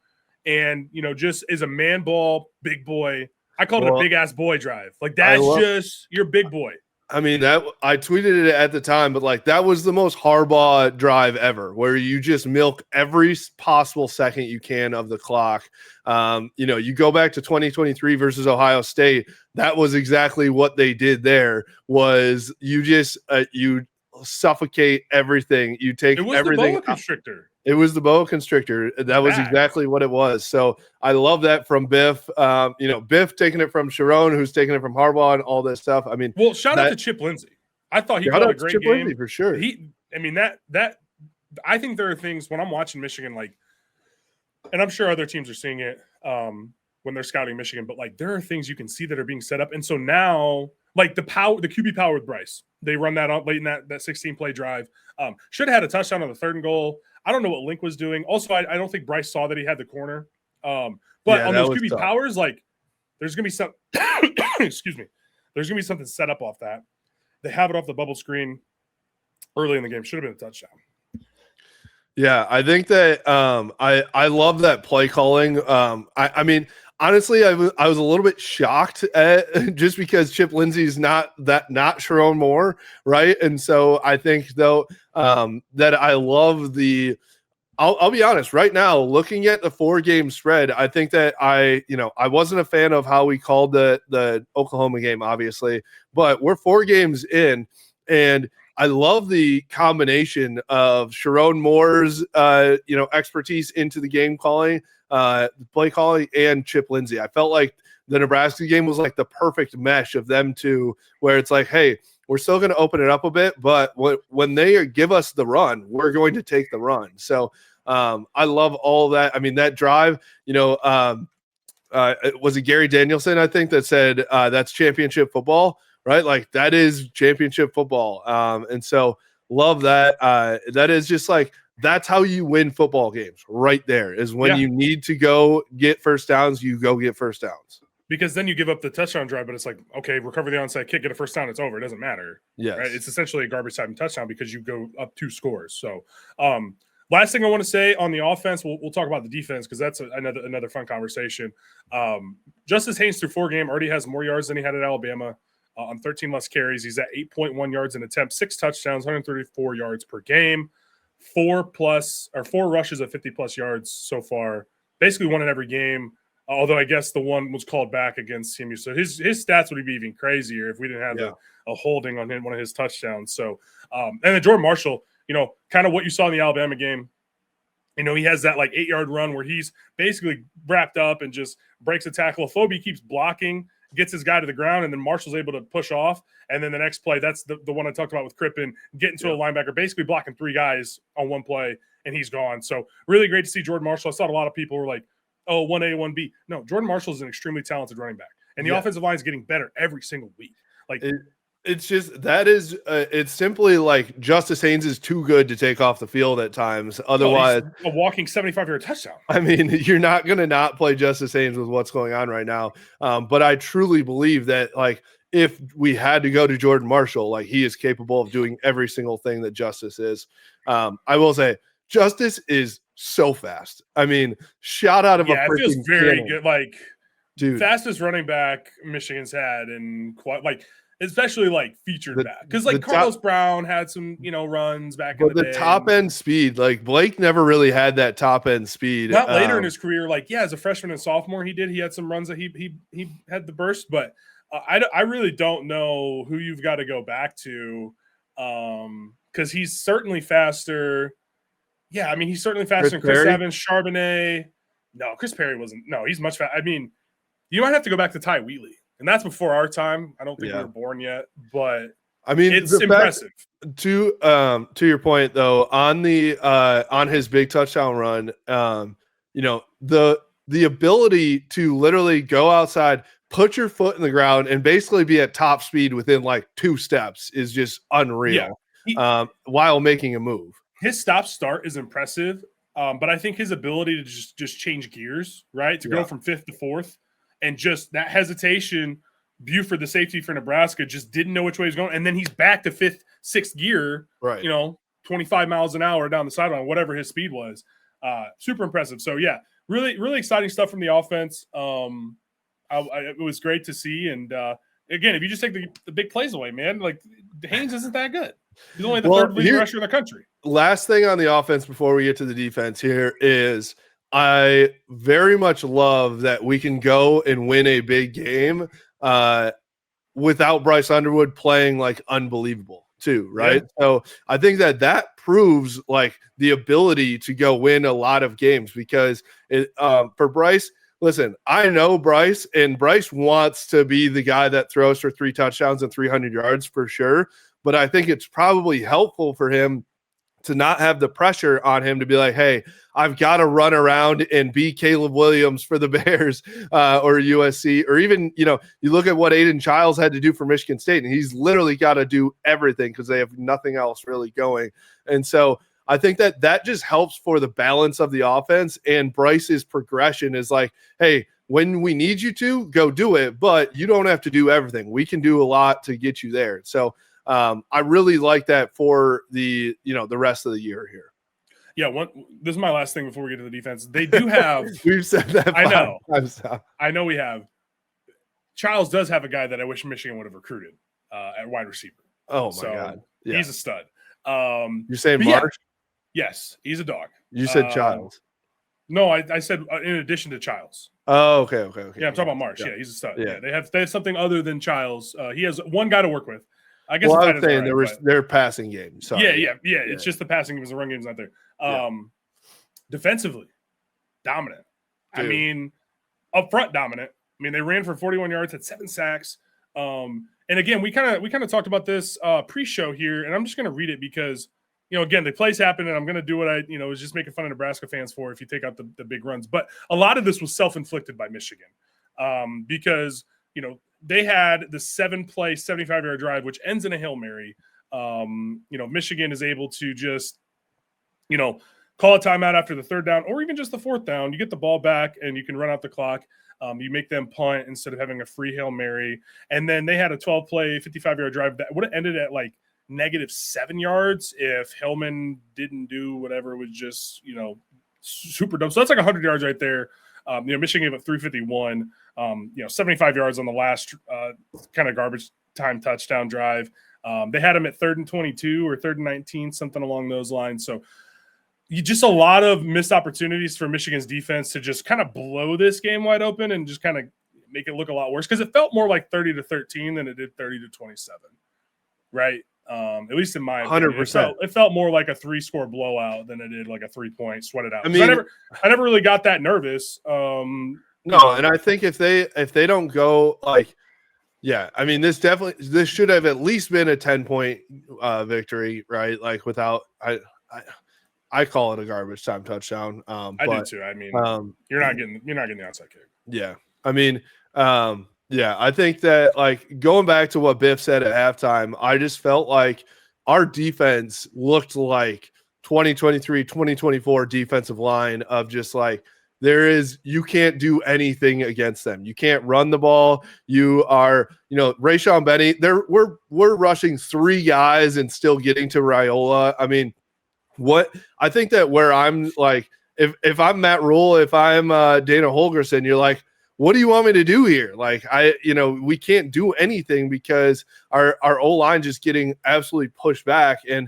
S2: and, just is a man ball, big boy. I called it a big-ass boy drive. Like, that's just your big boy.
S1: I mean, that I tweeted it at the time, but, like, that was the most Harbaugh drive ever, where you just milk every possible second you can of the clock. You go back to 2023 versus Ohio State. That was exactly what they did there, was you just you suffocate everything. You take everything.
S2: The boa constrictor.
S1: It was the boa constrictor. That was exactly what it was. So I love that from Biff. Biff taking it from Sharon, who's taking it from Harbaugh, and all this stuff. I mean,
S2: well, shout out to Chip Lindsey. I thought he played a great game
S1: Lindsey for sure.
S2: I think there are things when I'm watching Michigan, like, and I'm sure other teams are seeing it when they're scouting Michigan, but like there are things you can see that are being set up. And so now, like the QB power with Bryce, they run that out late in that 16-play drive. Should have had a touchdown on the 3rd and goal. I don't know what Link was doing. Also, I don't think Bryce saw that he had the corner. But on those QB powers, like there's going to be some excuse me. There's going to be something set up off that. They have it off the bubble screen early in the game. Should have been a touchdown.
S1: Yeah, I think that I love that play calling. I mean, honestly, I was a little bit shocked at, just because Chip Lindsey's not Sharon Moore, right? And so I think though that I love the I'll be honest. Right now, looking at the 4-game spread, I think that I wasn't a fan of how we called the Oklahoma game, obviously, but we're 4 games in, and I love the combination of Sharon Moore's expertise into the game calling, play calling, and Chip Lindsey. I felt like the Nebraska game was like the perfect mesh of them two, where it's like, hey, we're still going to open it up a bit, but when they give us the run, we're going to take the run. So I love all that. I mean, that drive, was it Gary Danielson, I think, that said that's championship football, right? Like that is championship football. And so love that. That is just like, that's how you win football games right there, is when you need to go get first downs, you go get first downs.
S2: Because then you give up the touchdown drive, but it's like, okay, recover the onside kick, get a first down, it's over. It doesn't matter.
S1: Yes.
S2: Right? It's essentially a garbage time touchdown because you go up 2 scores. So last thing I want to say on the offense, we'll talk about the defense because that's another fun conversation. Justice Haynes through 4 games already has more yards than he had at Alabama on 13 less carries. He's at 8.1 yards an attempt, 6 touchdowns, 134 yards per game, 4 rushes of 50-plus yards so far, basically one in every game. Although I guess the one was called back against CMU. So his stats would be even crazier if we didn't have a holding on him, one of his touchdowns. So, and then Jordan Marshall, kind of what you saw in the Alabama game, he has that like 8-yard run where he's basically wrapped up and just breaks a tackle. Phobie keeps blocking, gets his guy to the ground, and then Marshall's able to push off. And then the next play, that's the one I talked about with Crippen, getting to a linebacker, basically blocking 3 guys on one play, and he's gone. So really great to see Jordan Marshall. I saw a lot of people were like, oh, 1A, 1B. No, Jordan Marshall is an extremely talented running back, and the offensive line is getting better every single week. Like
S1: it's just that is it's simply like Justice Haynes is too good to take off the field at times. Otherwise,
S2: a walking 75-yard touchdown.
S1: I mean, you're not going to not play Justice Haynes with what's going on right now. But I truly believe that like if we had to go to Jordan Marshall, like he is capable of doing every single thing that Justice is. I will say Justice is so fast. I mean, shot out of a freaking
S2: it feels very
S1: cannon.
S2: good. Like,
S1: dude,
S2: fastest running back Michigan's had, and quite like especially like featured back because like Carlos Brown had some runs back in the day.
S1: Top end speed, like Blake never really had that top end speed.
S2: Not later in his career, like as a freshman and sophomore, he had some runs that he had the burst, but I really don't know who you've got to go back to because he's certainly faster. Yeah, I mean, he's certainly faster than Chris Evans, Charbonnet. No, Chris Perry wasn't. No, he's much faster. I mean, you might have to go back to Ty Wheatley, and that's before our time. I don't think we were born yet, but I mean, it's impressive.
S1: To your point, though, on his big touchdown run, the ability to literally go outside, put your foot in the ground, and basically be at top speed within like 2 steps is just unreal. While making a move.
S2: His stop-start is impressive, but I think his ability to just change gears, right, to go from 5th to 4th, and just that hesitation, Buford, the safety for Nebraska, just didn't know which way he's going, and then he's back to 5th, 6th gear,
S1: right?
S2: 25 miles an hour down the sideline, whatever his speed was. Super impressive. So, yeah, really, really exciting stuff from the offense. It was great to see, and again, if you just take the big plays away, man, like Haynes isn't that good. He's only the 3rd leading rusher in the country.
S1: Last thing on the offense before we get to the defense here is I very much love that we can go and win a big game without Bryce Underwood playing like unbelievable too, right? Yeah. So I think that proves like the ability to go win a lot of games because for Bryce, listen, I know Bryce, and Bryce wants to be the guy that throws for 3 touchdowns and 300 yards for sure. But I think it's probably helpful for him to not have the pressure on him to be like, hey, I've got to run around and be Caleb Williams for the Bears or USC, or even, you look at what Aiden Childs had to do for Michigan State, and he's literally got to do everything because they have nothing else really going. And so I think that just helps for the balance of the offense, and Bryce's progression is like, hey, when we need you to, go do it, but you don't have to do everything. We can do a lot to get you there. So I really like that for the rest of the year here.
S2: Yeah, this is my last thing before we get to the defense. They do have
S1: we've said that.
S2: I know we have. Childs does have a guy that I wish Michigan would have recruited at wide receiver.
S1: Oh my God. Yeah.
S2: He's a stud.
S1: You're saying Marsh?
S2: Yes, he's a dog.
S1: You said Childs.
S2: No, I said in addition to Childs.
S1: Oh, okay.
S2: Yeah, I'm talking about Marsh. Yeah, he's a stud.
S1: Yeah.
S2: Yeah, they have something other than Childs. He has one guy to work with. I guess
S1: Well,
S2: the
S1: I
S2: tight
S1: was
S2: ends
S1: saying
S2: are right,
S1: their passing game. Sorry.
S2: Yeah. It's just the passing because the run game's not there. Defensively, dominant.
S1: Dude.
S2: I mean, up front, dominant. I mean, they ran for 41 yards, had 7 sacks. And again, we kind of talked about this pre-show here, and I'm just going to read it because, again, the plays happen, and I'm going to do what I, was just making fun of Nebraska fans for if you take out the big runs. But a lot of this was self-inflicted by Michigan because, they had the 7-play, 75-yard drive, which ends in a Hail Mary. Michigan is able to just, call a timeout after the 3rd down or even just the 4th down. You get the ball back and you can run out the clock. You make them punt instead of having a free Hail Mary. And then they had a 12-play, 55-yard drive that would have ended at like -7 yards if Hillman didn't do whatever was just, super dumb. So that's like 100 yards right there. Michigan gave up 351, 75 yards on the last kind of garbage time touchdown drive. They had them at 3rd and 22 or 3rd and 19, something along those lines. So just a lot of missed opportunities for Michigan's defense to just kind of blow this game wide open and just kind of make it look a lot worse because it felt more like 30-13 than it did 30-27, right? At least in my opinion.
S1: 100%.
S2: It felt more like a 3-score blowout than it did like a 3-point sweat it out.
S1: I mean,
S2: I never really got that nervous.
S1: And I think if they don't go like, yeah, I mean, this should have at least been a 10-point victory, right? Like without I call it a garbage time touchdown.
S2: I do too. I mean, you're not getting the onside kick.
S1: Yeah, I mean, I think that like going back to what Biff said at halftime, I just felt like our defense looked like 2023, 2024 defensive line of just like you can't do anything against them. You can't run the ball. You are, Rayshon Benny. We're rushing 3 guys and still getting to Raiola. I mean. I think that where I'm like, if I'm Matt Rule, if I'm Dana Holgerson, you're like, what do you want me to do here? Like we can't do anything because our O-line just getting absolutely pushed back. And,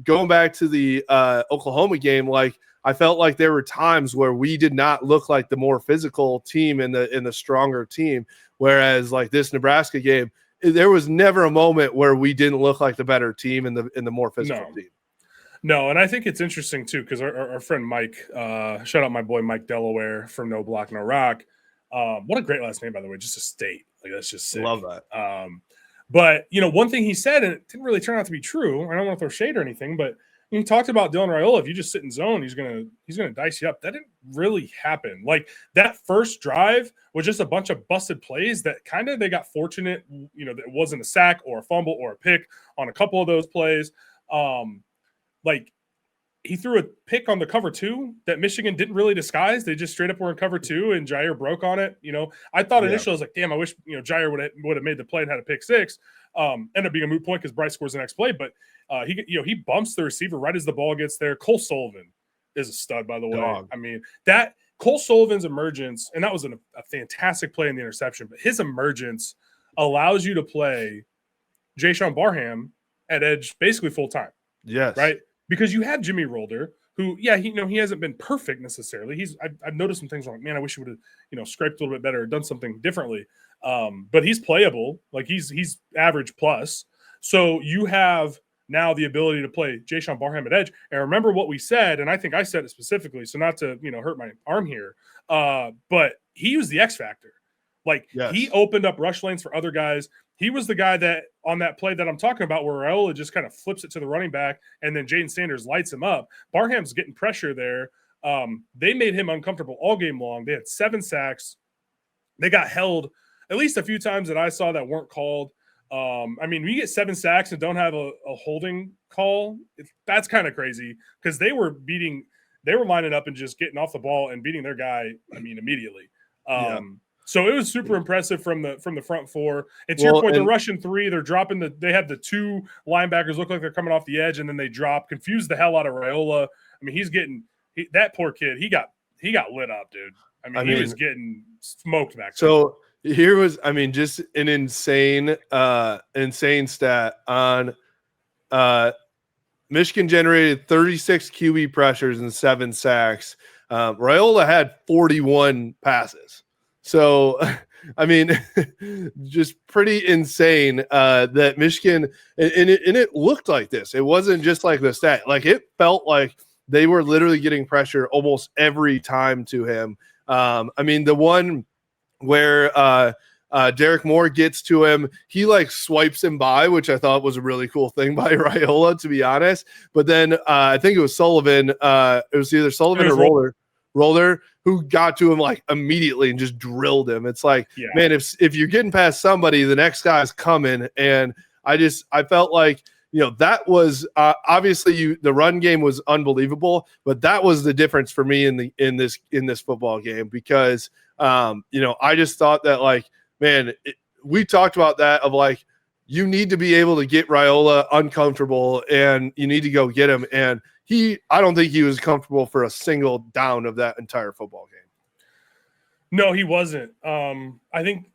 S1: going back to the Oklahoma game, like I felt like there were times where we did not look like the more physical team in the stronger team. Whereas like this Nebraska game, there was never a moment where we didn't look like the better team in the more physical team.
S2: No, and I think it's interesting too because our friend Mike, shout out my boy Mike Delaware from No Block No Rock. What a great last name, by the way, just a state. Like that's just sick.
S1: Love that.
S2: But one thing he said, and it didn't really turn out to be true. I don't want to throw shade or anything, but he talked about Dylan Raiola. If you just sit in zone, he's gonna dice you up. That didn't really happen. Like that first drive was just a bunch of busted plays that kind of they got fortunate. That it wasn't a sack or a fumble or a pick on a couple of those plays. Like he threw a pick on the cover 2 that Michigan didn't really disguise. They just straight up were in cover 2 and Jair broke on it. I thought initially I was like, damn, I wish, Jair would have made the play and had a pick 6. Ended up being a moot point because Bryce scores the next play, but he bumps the receiver right as the ball gets there. Cole Sullivan is a stud, by the way.
S1: Dog.
S2: I mean, that Cole Sullivan's emergence, and that was a fantastic play in the interception, but his emergence allows you to play Jayshon Barham at edge basically full time.
S1: Yes.
S2: Right. Because you had Jimmy Rolder, who, he hasn't been perfect necessarily. I've noticed some things like, man, I wish he would have, scraped a little bit better or done something differently. But he's playable. Like he's average plus. So you have now the ability to play Jayshon Barham at edge. And remember what we said, and I think I said it specifically, so not to, hurt my arm here. But he was the X factor. Like He opened up rush lanes for other guys. He was the guy that on that play that I'm talking about where Raiola just kind of flips it to the running back and then Jaden Sanders lights him up. Barham's getting pressure there. They made him uncomfortable all game long. They had 7 sacks. They got held at least a few times that I saw that weren't called. I mean, we get 7 sacks and don't have a holding call. That's kind of crazy because they were lining up and just getting off the ball and beating their guy, immediately. So it was super impressive from the front 4. And to your point, they're rushing 3. They're dropping they had the 2 linebackers look like they're coming off the edge, and then they drop, confuse the hell out of Raiola. I mean, that poor kid. He got lit up, dude. He was getting smoked back then.
S1: So here was, just an insane stat on Michigan generated 36 QB pressures and 7 sacks. Raiola had 41 passes. So, I mean, just pretty insane that Michigan and it looked like this. It wasn't just like the stat. Like it felt like they were literally getting pressure almost every time to him. I mean, the one where Derek Moore gets to him, he like swipes him by, which I thought was a really cool thing by Raiola, to be honest. But then I think it was Sullivan. It was either Sullivan or Roller who got to him like immediately and just drilled him. It's like, man, if you're getting past somebody, the next guy's coming. And I felt like, that was obviously the run game was unbelievable, but that was the difference for me in this football game because I just thought that like, man, we talked about that of like, you need to be able to get Raiola uncomfortable and you need to go get him. And I don't think he was comfortable for a single down of that entire football game.
S2: No, he wasn't. I think,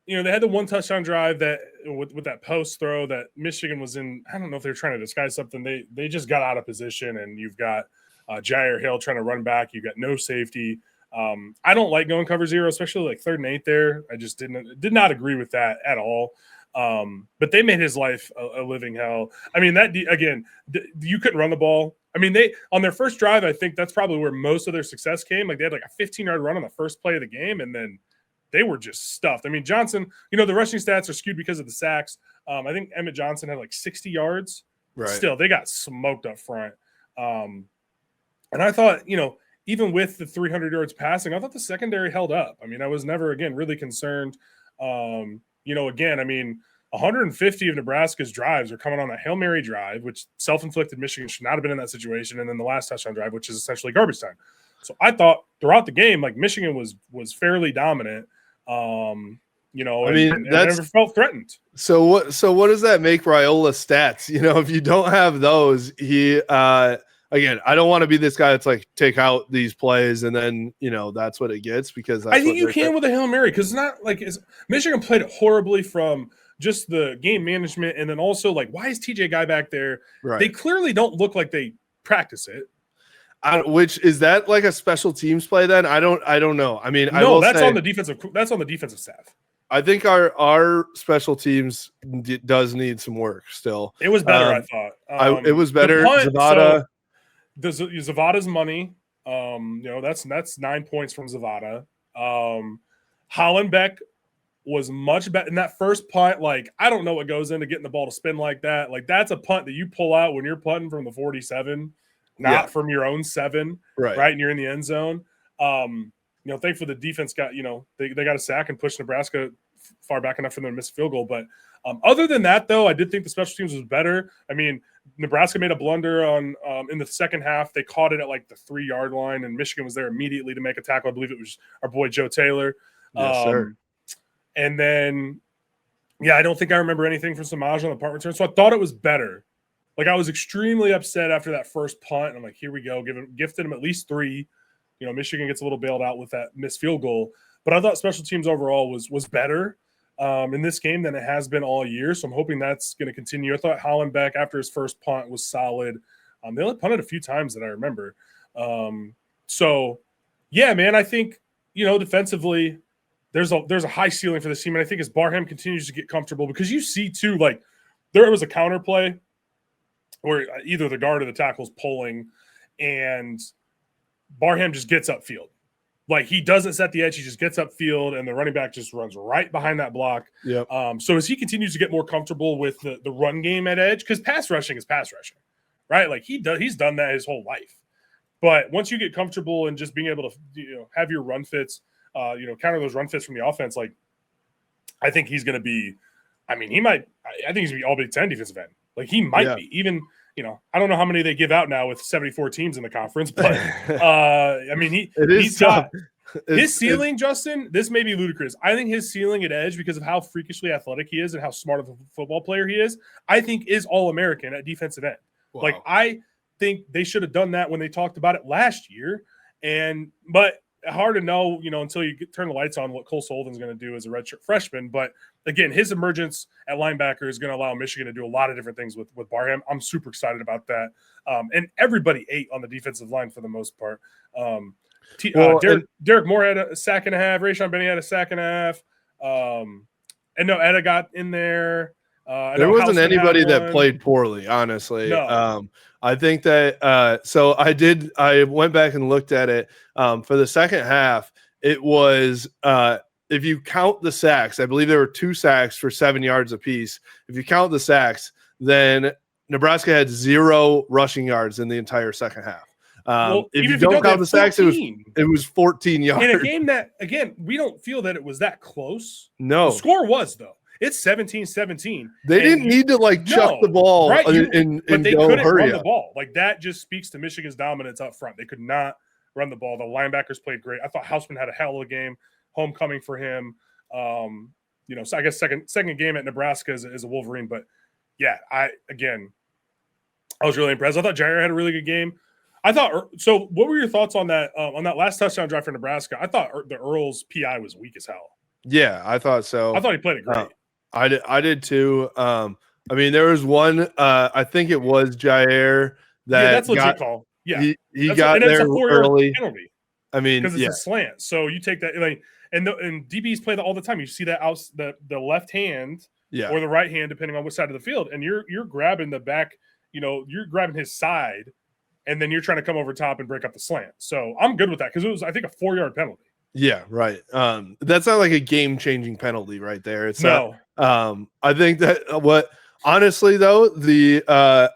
S2: they had the one touchdown drive that with that post throw that Michigan was in. I don't know if they were trying to disguise something. They just got out of position, and you've got Jair Hill trying to run back. You've got no safety. I don't like going cover 0, especially like 3rd and 8 there. I just did not agree with that at all. But they made his life a living hell. I mean, you couldn't run the ball. I mean, they on their first drive, I think that's probably where most of their success came. Like they had like a 15-yard run on the first play of the game, and then they were just stuffed. I mean, Johnson, the rushing stats are skewed because of the sacks. I think Emmett Johnson had like 60 yards. Right. Still, they got smoked up front. And I thought, even with the 300 yards passing, I thought the secondary held up. I mean, I was never, again, really concerned. Again, I mean, 150 of Nebraska's drives are coming on a Hail Mary drive, which self-inflicted. Michigan should not have been in that situation. And then the last touchdown drive, which is essentially garbage time. So I thought throughout the game, like Michigan was fairly dominant. I mean, never felt threatened.
S1: So what does that make Raiola's stats? If you don't have those, he again, I don't want to be this guy that's like take out these plays and then that's what it gets because
S2: I think you can with a Hail Mary because it's not like Michigan played it horribly from just the game management and then also like why is TJ Guy back there? Right. They clearly don't look like they practice it.
S1: Which is that like a special teams play? Then I don't know. I mean,
S2: that's on the defensive staff.
S1: I think our special teams does need some work still.
S2: It was better, I thought.
S1: It was better. Zavada.
S2: Zavada's money. That's 9 points from Zavada. Hollenbeck was much better in that first punt. Like, I don't know what goes into getting the ball to spin like that. Like, that's a punt that you pull out when you're punting from the 47. Not from your own 7, right? And you're in the end zone. Thankfully the defense got, they got a sack and pushed Nebraska far back enough for them to miss a field goal. But other than that, though, I did think the special teams was better. I mean, Nebraska made a blunder on in the second half. They caught it at like the 3-yard line, and Michigan was there immediately to make a tackle. I believe it was our boy Joe Taylor.
S1: Yes, sir.
S2: And then, I don't think I remember anything from Samaj on the punt return. So I thought it was better. Like, I was extremely upset after that first punt. And I'm like, here we go. Gifted him at least 3. Michigan gets a little bailed out with that missed field goal. But I thought special teams overall was better in this game than it has been all year. So I'm hoping that's going to continue. I thought Hollenbeck, after his first punt, was solid. They only punted a few times that I remember. Man, I think, defensively, there's a high ceiling for this team. And I think as Barham continues to get comfortable, because you see, too, like, there was a counter play where either the guard or the tackle's pulling, and Barham just gets upfield. Like, he doesn't set the edge. He just gets upfield, and the running back just runs right behind that block.
S1: Yep.
S2: So as he continues to get more comfortable with the run game at edge, because pass rushing is pass rushing, right? Like, he's done that his whole life. But once you get comfortable and just being able to have your run fits, counter those run fits from the offense, like, I think he's going to be – I think he's going to be all Big Ten defensive end. Like, he might be. Even, I don't know how many they give out now with 74 teams in the conference, but, he's got – his ceiling, Justin, this may be ludicrous. I think his ceiling at edge, because of how freakishly athletic he is and how smart of a football player he is, I think is All-American at defensive end. Wow. Like, I think they should have done that when they talked about it last year. But hard to know, until you turn the lights on what Cole Sullivan's going to do as a redshirt freshman. But again, his emergence at linebacker is going to allow Michigan to do a lot of different things with Barham. I'm super excited about that. And everybody ate on the defensive line for the most part. Derek Moore had a sack and a half. Rayshon Benny had a sack and a half. And no, Etta got in there.
S1: There wasn't anybody that played poorly, honestly.
S2: No.
S1: I think that so I went back and looked at it for the second half. It was if you count the sacks, I believe there were 2 sacks for 7 yards apiece. If you count the sacks, then Nebraska had 0 rushing yards in the entire second half. If you don't count the sacks, it was 14 yards.
S2: In a game that, again, we don't feel that it was that close.
S1: No.
S2: The score was, though. It's 17-17.
S1: They didn't need to chuck the ball,
S2: right?
S1: But
S2: they couldn't run the ball. That just speaks to Michigan's dominance up front. They could not run the ball. The linebackers played great. I thought Hausman had a hell of a game. Homecoming for him. So I guess second game at Nebraska as a Wolverine. But yeah, I was really impressed. I thought Jair had a really good game. I thought so. What were your thoughts on that last touchdown drive for Nebraska? I thought the Earl's PI was weak as hell.
S1: Yeah, I thought so.
S2: I thought he played it great.
S1: I did too. There was one. I think it was Jair
S2: that's legit call. Yeah,
S1: he got there early.
S2: Penalty.
S1: Because
S2: it's a slant, so you take that. And DBs play that all the time. You see that out the left hand, or the right hand, depending on which side of the field, and you're grabbing the back. You're grabbing his side, and then you're trying to come over top and break up the slant. So I'm good with that because it was, I think, a 4-yard penalty.
S1: Yeah, right. That's not like a game-changing penalty right there. It's
S2: no.
S1: I think that honestly though,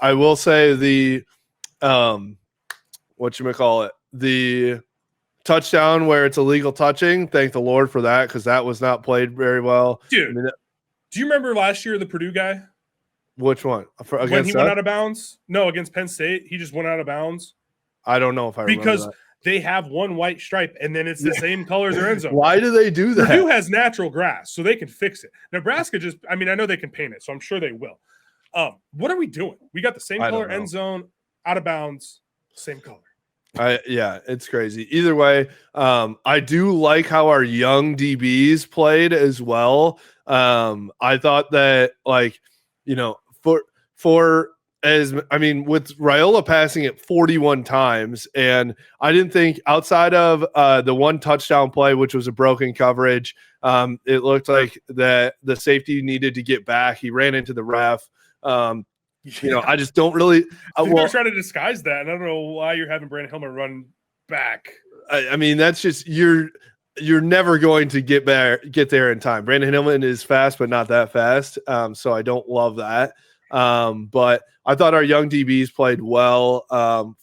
S1: I will say the the touchdown where it's illegal touching. Thank the Lord for that because that was not played very well.
S2: Dude, do you remember last year the Purdue guy?
S1: Which one?
S2: When he went out of bounds? No, against Penn State. He just went out of bounds.
S1: I don't know if I remember
S2: because
S1: that.
S2: They have one white stripe, and then it's the same color as their end zone.
S1: Why do they do that?
S2: Purdue has natural grass, so they can fix it. Nebraska I know they can paint it, so I'm sure they will. What are we doing? We got the same color end zone, out of bounds, same color.
S1: It's crazy. Either way, I do like how our young DBs played as well. I thought that with Raiola passing it 41 times, and I didn't think outside of the one touchdown play, which was a broken coverage, it looked like that the safety needed to get back. He ran into the ref. I just don't really.
S2: They're trying to disguise that, and I don't know why you're having Brandon Hillman run back.
S1: That's just you're never going to get there in time. Brandon Hillman is fast, but not that fast. So I don't love that. But I thought our young DBs played well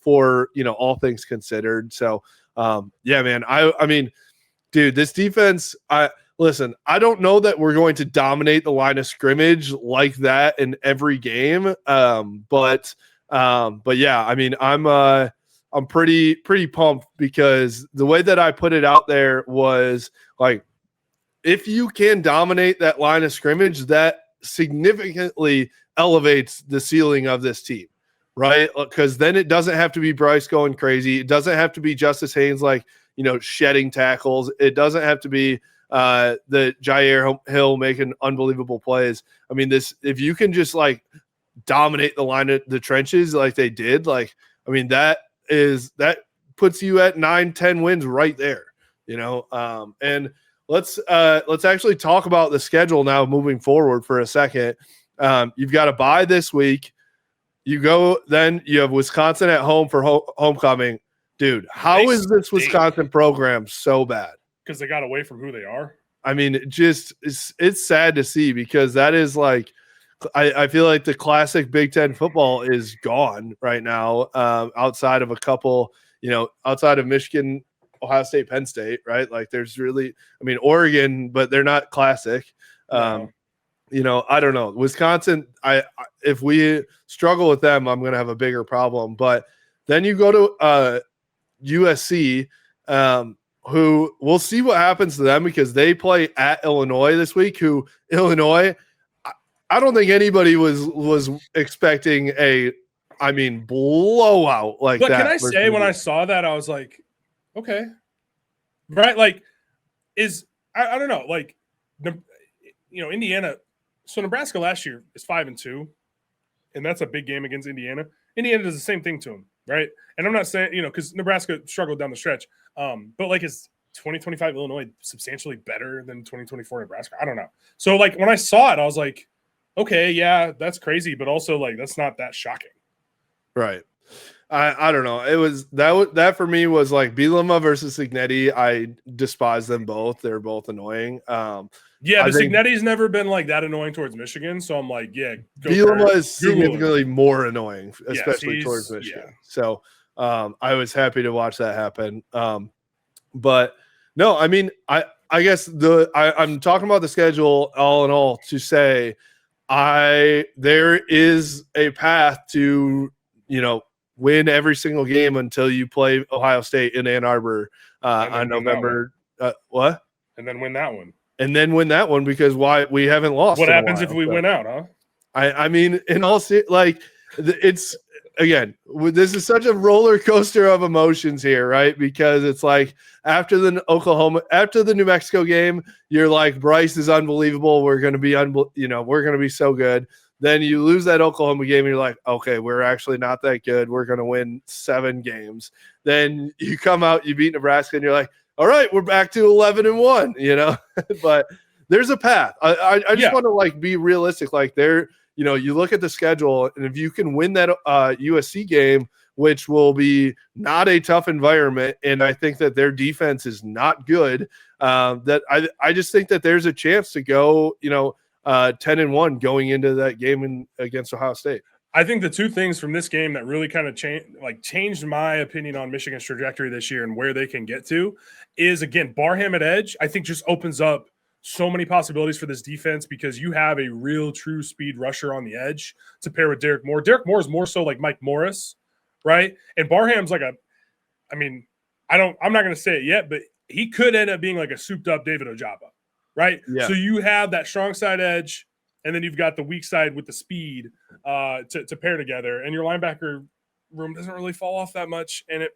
S1: for all things considered. So man, dude, this defense. Listen, I don't know that we're going to dominate the line of scrimmage like that in every game. But yeah, I'm pretty pumped because the way that I put it out there was if you can dominate that line of scrimmage, that significantly elevates the ceiling of this team, right? Because then it doesn't have to be Bryce going crazy. It doesn't have to be Justice Haynes shedding tackles. It doesn't have to be the Jair Hill making unbelievable plays. If you can just dominate the line of the trenches like they did, that puts you at 9-10 wins right there, and let's actually talk about the schedule now moving forward for a second. You've got a bye this week. You have Wisconsin at home for homecoming. Dude, how is this Wisconsin program so bad?
S2: Because they got away from who they are.
S1: It's sad to see because that is I feel like the classic Big Ten football is gone right now. Outside of a couple, outside of Michigan, Ohio State, Penn State, right? There's really, Oregon, but they're not classic.
S2: No.
S1: I don't know. Wisconsin, if we struggle with them, I'm going to have a bigger problem. But then you go to USC, who we'll see what happens to them because they play at Illinois this week. Illinois, I don't think anybody was expecting a blowout like that.
S2: But can I say when I saw that, I was like, okay. right? Like, I don't know, like, Indiana. So Nebraska last year is 5-2, and that's a big game against Indiana. Indiana does the same thing to them, right? And I'm not saying, because Nebraska struggled down the stretch, but like, is 2025 Illinois substantially better than 2024 Nebraska? I don't know. So like when I saw it, I was like, okay, yeah, that's crazy, but also like that's not that shocking.
S1: Right. I don't know. It was that for me was like Bielema versus Signetti. I despise them both. They're both annoying.
S2: Yeah,
S1: I
S2: the
S1: think
S2: Signetti's never been like that annoying towards Michigan, so I'm like, yeah,
S1: Bielema is significantly more annoying, especially
S2: yes,
S1: towards Michigan.
S2: Yeah.
S1: So I was happy to watch that happen. But no, I mean, I guess I'm talking about the schedule all in all to say there is a path to, win every single game until you play Ohio State in Ann Arbor on November. What?
S2: And then win that one.
S1: And then win that one because we haven't lost.
S2: What happens if we win out, huh?
S1: I mean, in all like it's again, this is such a roller coaster of emotions here, right? Because it's like after the New Mexico game, you're like, Bryce is unbelievable. We're going to be we're going to be so good. Then you lose that Oklahoma game, and you're like, okay, we're actually not that good. We're going to win 7 games. Then you come out, you beat Nebraska, and you're like, all right, we're back to 11-1, But there's a path. I just want to like be realistic. Like you look at the schedule, and if you can win that USC game, which will be not a tough environment, and I think that their defense is not good, that I just think that there's a chance to go, 10-1 going into that game against Ohio State.
S2: I think the two things from this game that really kind of changed my opinion on Michigan's trajectory this year and where they can get to is, again, Barham at edge, I think just opens up so many possibilities for this defense because you have a real true speed rusher on the edge to pair with Derek Moore. Derek Moore is more so like Mike Morris, right? And Barham's like I'm not going to say it yet, but he could end up being like a souped up David Ojabo, right?
S1: Yeah.
S2: So you have that strong side edge, and then you've got the weak side with the speed to pair together, and your linebacker room doesn't really fall off that much. And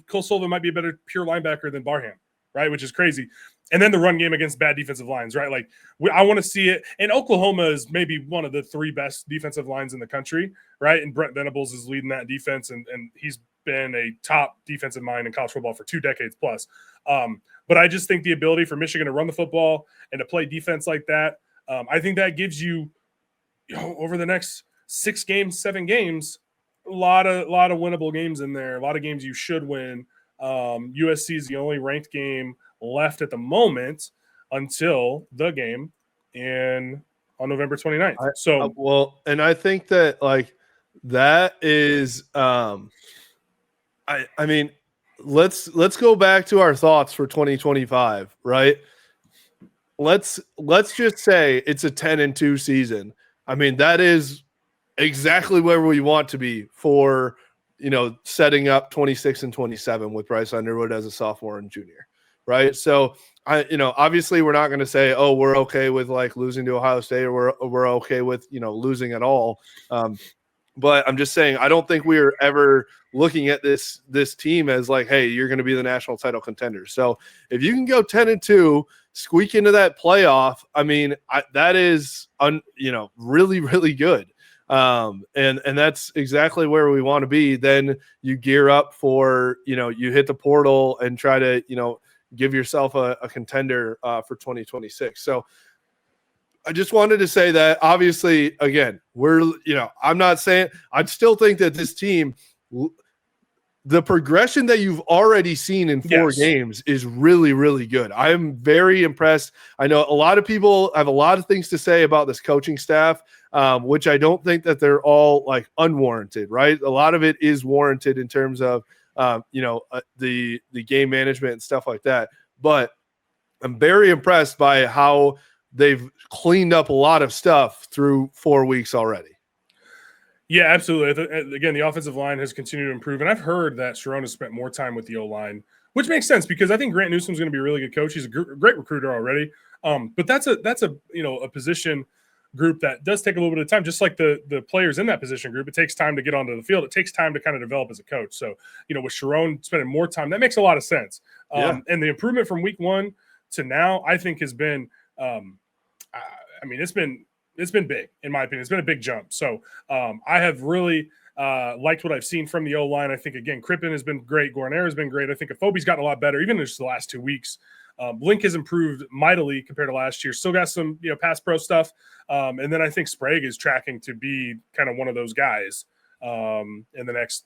S2: Cole Sullivan might be a better pure linebacker than Barham, right? Which is crazy. And then the run game against bad defensive lines, right? Like I want to see it. And Oklahoma is maybe one of the 3 best defensive lines in the country, right? And Brent Venables is leading that defense, and he's been a top defensive mind in college football for 2 decades plus. But I just think the ability for Michigan to run the football and to play defense like that, I think that gives you, over the next 6 games, 7 games, a lot of winnable games in there, a lot of games you should win. USC is the only ranked game left at the moment until the game on November 29th.
S1: And I think that like that is let's go back to our thoughts for 2025, right? Let's just say it's a 10-2 season. I mean, that is exactly where we want to be for, setting up 26 and 27 with Bryce Underwood as a sophomore and junior, right? So obviously we're not going to say, oh, we're okay with like losing to Ohio State, or we're okay with, losing at all. But I'm just saying, I don't think we are ever looking at this team as like, hey, you're going to be the national title contender. So if you can go 10-2, squeak into that playoff, I mean, that is, really, really good. And that's exactly where we want to be. Then you gear up for, you hit the portal and try to, give yourself a contender for 2026. So I just wanted to say that obviously, again, I'm not saying, I still think that this team, the progression that you've already seen in 4 games is really, really good. I'm very impressed. I know a lot of people have a lot of things to say about this coaching staff, which I don't think that they're all like unwarranted, right? A lot of it is warranted in terms of, the game management and stuff like that. But I'm very impressed by how they've cleaned up a lot of stuff through 4 weeks already.
S2: Yeah, absolutely. Again, the offensive line has continued to improve, and I've heard that Sharon has spent more time with the O-line, which makes sense because I think Grant Newsom's going to be a really good coach. He's a great recruiter already. But that's a position group that does take a little bit of time, just like the players in that position group. It takes time to get onto the field. It takes time to kind of develop as a coach. So, with Sharon spending more time, that makes a lot of sense. And the improvement from week 1 to now, I think has been, it's been big, in my opinion. It's been a big jump. So I have really liked what I've seen from the O-line. I think, again, Crippen has been great. Gornera has been great. I think Afobe's gotten a lot better, even in just the last 2 weeks. Link has improved mightily compared to last year. Still got some, pass pro stuff. And then I think Sprague is tracking to be kind of one of those guys in the next,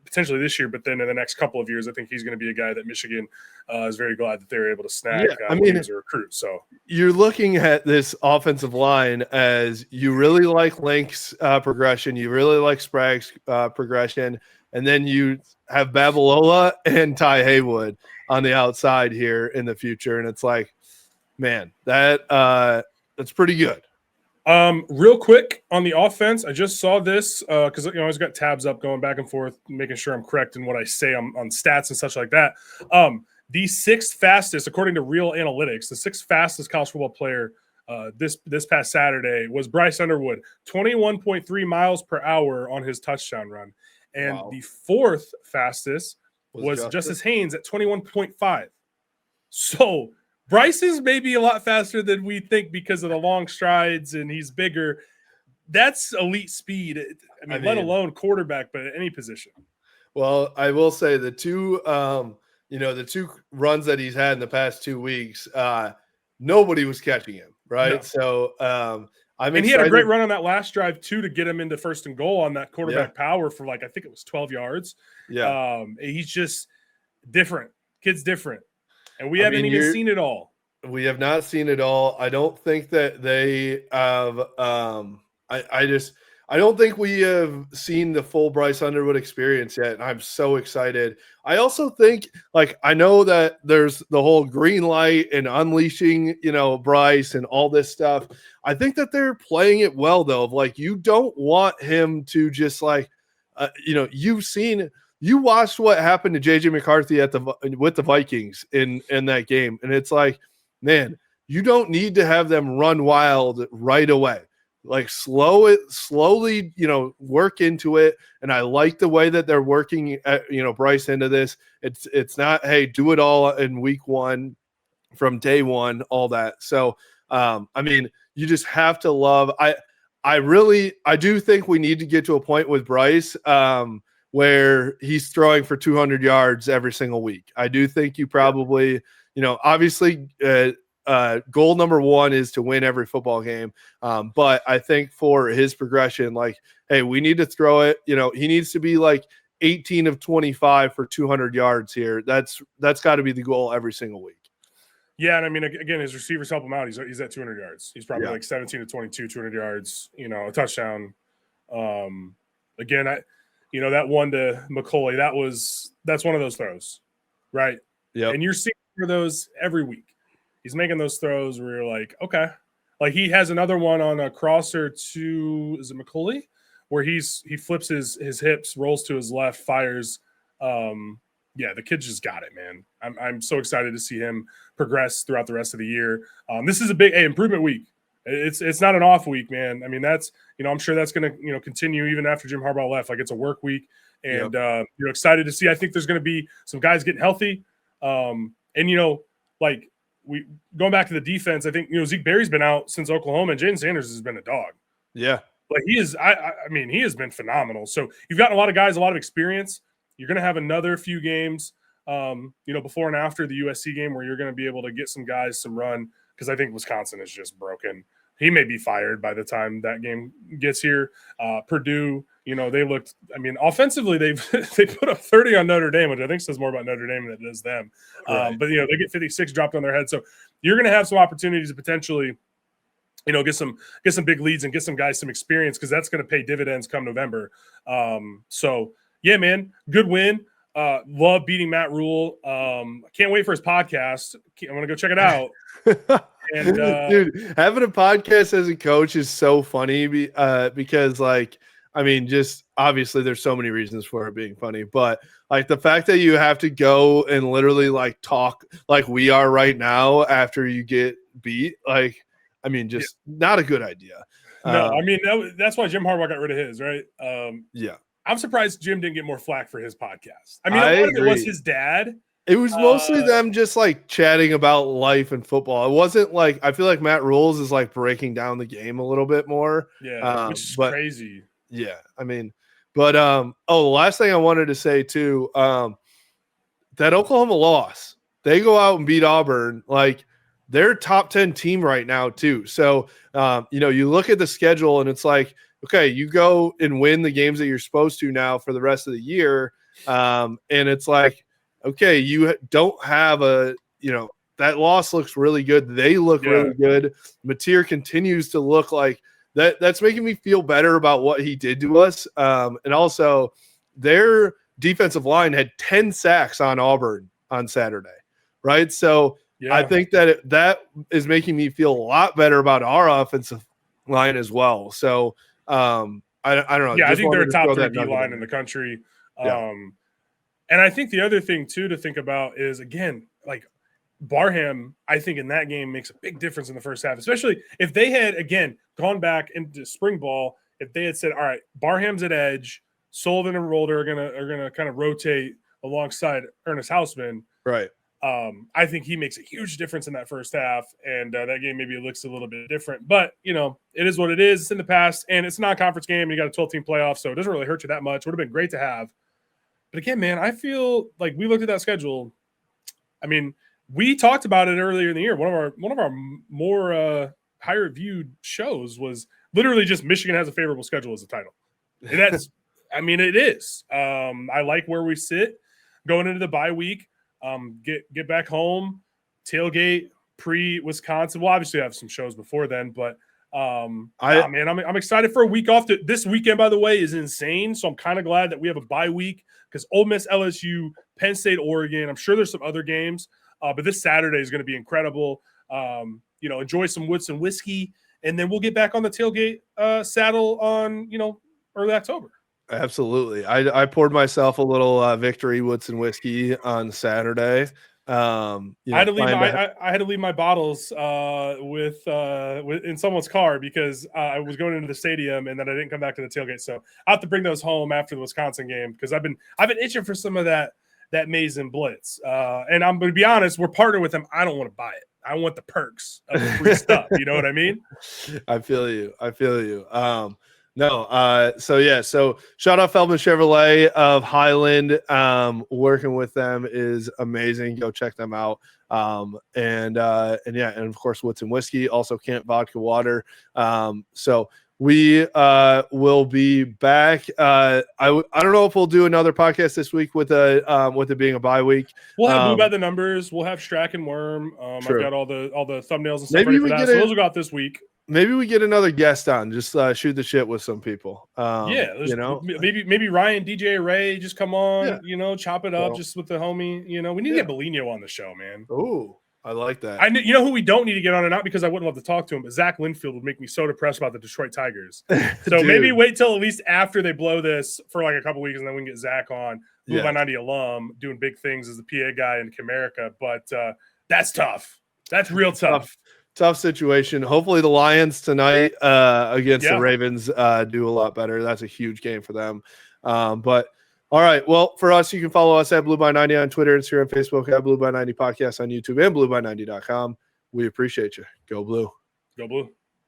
S2: potentially this year, but then in the next couple of years, I think he's going to be a guy that Michigan is very glad that they were able to snag when he was a recruit. So
S1: you're looking at this offensive line as you really like Link's progression. You really like Sprague's progression. And then you have Babalola and Ty Haywood on the outside here in the future. And it's like, man, that's pretty good.
S2: Real quick on the offense, I just saw this because I always got tabs up going back and forth, making sure I'm correct in what I say on stats and such like that. The 6th fastest, according to Real Analytics, the 6th fastest college football player this past Saturday was Bryce Underwood, 21.3 miles per hour on his touchdown run. And the 4th fastest was Justice Haynes at 21.5. So Bryce is maybe a lot faster than we think because of the long strides and he's bigger. That's elite speed. Let alone quarterback, but at any position.
S1: Well, I will say the two, the 2 runs that he's had in the past 2 weeks, nobody was catching him, right? No. So
S2: and he had a great run on that last drive too to get him into 1st and goal on that quarterback power for I think it was 12 yards.
S1: Yeah.
S2: He's just different. Kid's different. And we haven't even seen it all.
S1: We have not seen it all. I don't think that they have I don't think we have seen the full Bryce Underwood experience yet, and I'm so excited. I also think, I know that there's the whole green light and unleashing, Bryce and all this stuff. I think that they're playing it well, though. You don't want him to just you watched what happened to JJ McCarthy with the Vikings in that game, and it's like, man, you don't need to have them run wild right away. Slowly, work into it. And I like the way that they're working Bryce into this. It's not, hey, do it all in week 1 from day 1, all that. So, you just have to love, I do think we need to get to a point with Bryce, where he's throwing for 200 yards every single week. I do think you probably, obviously, goal number 1 is to win every football game. But I think for his progression, hey, we need to throw it. He needs to be 18 of 25 for 200 yards here. That's got to be the goal every single week.
S2: Yeah, and again, his receivers help him out. He's at 200 yards. He's probably 17 to 22, 200 yards. A touchdown. Again, that one to McCoy, that's one of those throws, right?
S1: Yeah,
S2: and you're seeing those every week. He's making those throws where you're like, okay. He has another one on a crosser to, is it McCauley? Where he flips his hips, rolls to his left, fires. The kid just got it, man. I'm so excited to see him progress throughout the rest of the year. This is a big improvement week. It's not an off week, man. I'm sure that's going to continue even after Jim Harbaugh left. It's a work week, and excited to see. I think there's going to be some guys getting healthy, we going back to the defense. I think Zeke Berry's been out since Oklahoma, and Jaden Sanders has been a dog.
S1: Yeah,
S2: he is. He has been phenomenal. So you've gotten a lot of guys, a lot of experience. You're going to have another few games, before and after the USC game, where you're going to be able to get some guys some run, because I think Wisconsin is just broken. He may be fired by the time that game gets here. Purdue, they looked. Offensively, they put up 30 on Notre Dame, which I think says more about Notre Dame than it does them. Right. But they get 56 dropped on their head, so you're going to have some opportunities to potentially, get some big leads and get some guys some experience, because that's going to pay dividends come November. So yeah, man, good win. Love beating Matt Rule. Can't wait for his podcast. I'm going to go check it out. And
S1: dude, having a podcast as a coach is so funny because just obviously there's so many reasons for it being funny, but the fact that you have to go and literally talk like we are right now after you get beat, I mean, just not a good idea.
S2: No, I mean that's why Jim Harbaugh got rid of his, right?
S1: Yeah.
S2: I'm surprised Jim didn't get more flack for his podcast. I mean,
S1: I
S2: a lot of it was
S1: agree.
S2: his dad.
S1: It was mostly them just like chatting about life and football. It wasn't like, I feel like Matt Rules is like breaking down the game a little bit more.
S2: Yeah, which is crazy.
S1: Yeah, I mean, but the last thing I wanted to say too, that Oklahoma loss, they go out and beat Auburn, like they're top 10 team right now too. So you look at the schedule and it's like, okay, you go and win the games that you're supposed to now for the rest of the year. And it's like, okay, you don't have that loss looks really good. They look really good. Mateer continues to look like that. That's making me feel better about what he did to us. And also their defensive line had 10 sacks on Auburn on Saturday. Right. So I think that is making me feel a lot better about our offensive line as well. So I don't know.
S2: Yeah, I think they're a top 3 D line in the country. And I think the other thing too to think about is, again, like Barham, I think in that game makes a big difference in the first half, especially if they had, again, gone back into spring ball. If they had said, all right, Barham's at edge, Sullivan and Rolder are gonna kind of rotate alongside Ernest Hausman.
S1: Right.
S2: I think he makes a huge difference in that first half, and that game maybe looks a little bit different. But, it is what it is. It's in the past, and it's a non-conference game, and you got a 12-team playoff, so it doesn't really hurt you that much. Would have been great to have. But again, man, I feel like we looked at that schedule. I mean, we talked about it earlier in the year. One of our more higher viewed shows was literally just Michigan has a favorable schedule as a title. And that's, I mean, it is. I like where we sit going into the bye week. Get back home, tailgate pre-Wisconsin. We'll obviously have some shows before then, but I'm excited for a week off. This weekend, by the way, is insane. So I'm kind of glad that we have a bye week because Ole Miss, LSU, Penn State, Oregon. I'm sure there's some other games, but this Saturday is going to be incredible. Enjoy some Woodson whiskey, and then we'll get back on the tailgate saddle on early October.
S1: Absolutely. I poured myself a little Victory Woodson whiskey on Saturday. I
S2: had to leave my bottles with in someone's car because I was going into the stadium and then I didn't come back to the tailgate. So I have to bring those home after the Wisconsin game because I've been itching for some of that Maize and Blitz. And I'm going to be honest, we're partnered with them. I don't want to buy it. I want the perks of the free stuff. You know what I mean?
S1: I feel you. So shout out Feldman Chevrolet of Highland. Working with them is amazing. Go check them out. And of course Woodson whiskey, also Kent vodka water. So we will be back. I don't know if we'll do another podcast this week with it being a bye week.
S2: We'll have Blue by the Numbers. We'll have Strack and Worm. I've got all the thumbnails and stuff ready for that. So those will go out this week.
S1: Maybe we get another guest on, just shoot the shit with some people.
S2: Maybe Ryan, DJ Ray, just come on, chop it up just with the homie. We need to get Bellino on the show, man.
S1: Oh, I like that.
S2: Who we don't need to get on, and not because I wouldn't love to talk to him, but Zach Linfield would make me so depressed about the Detroit Tigers. So maybe wait till at least after they blow this for like a couple weeks, and then we can get Zach on, Blue by 90 alum, doing big things as the PA guy in Comerica. But that's tough. That's real tough.
S1: Tough situation. Hopefully the Lions tonight against the Ravens do a lot better. That's a huge game for them. But all right. Well, for us, you can follow us at Blue by 90 on Twitter, Instagram, Facebook, at Blue by 90 Podcast on YouTube, and blueby90.com. We appreciate you. Go Blue.
S2: Go Blue.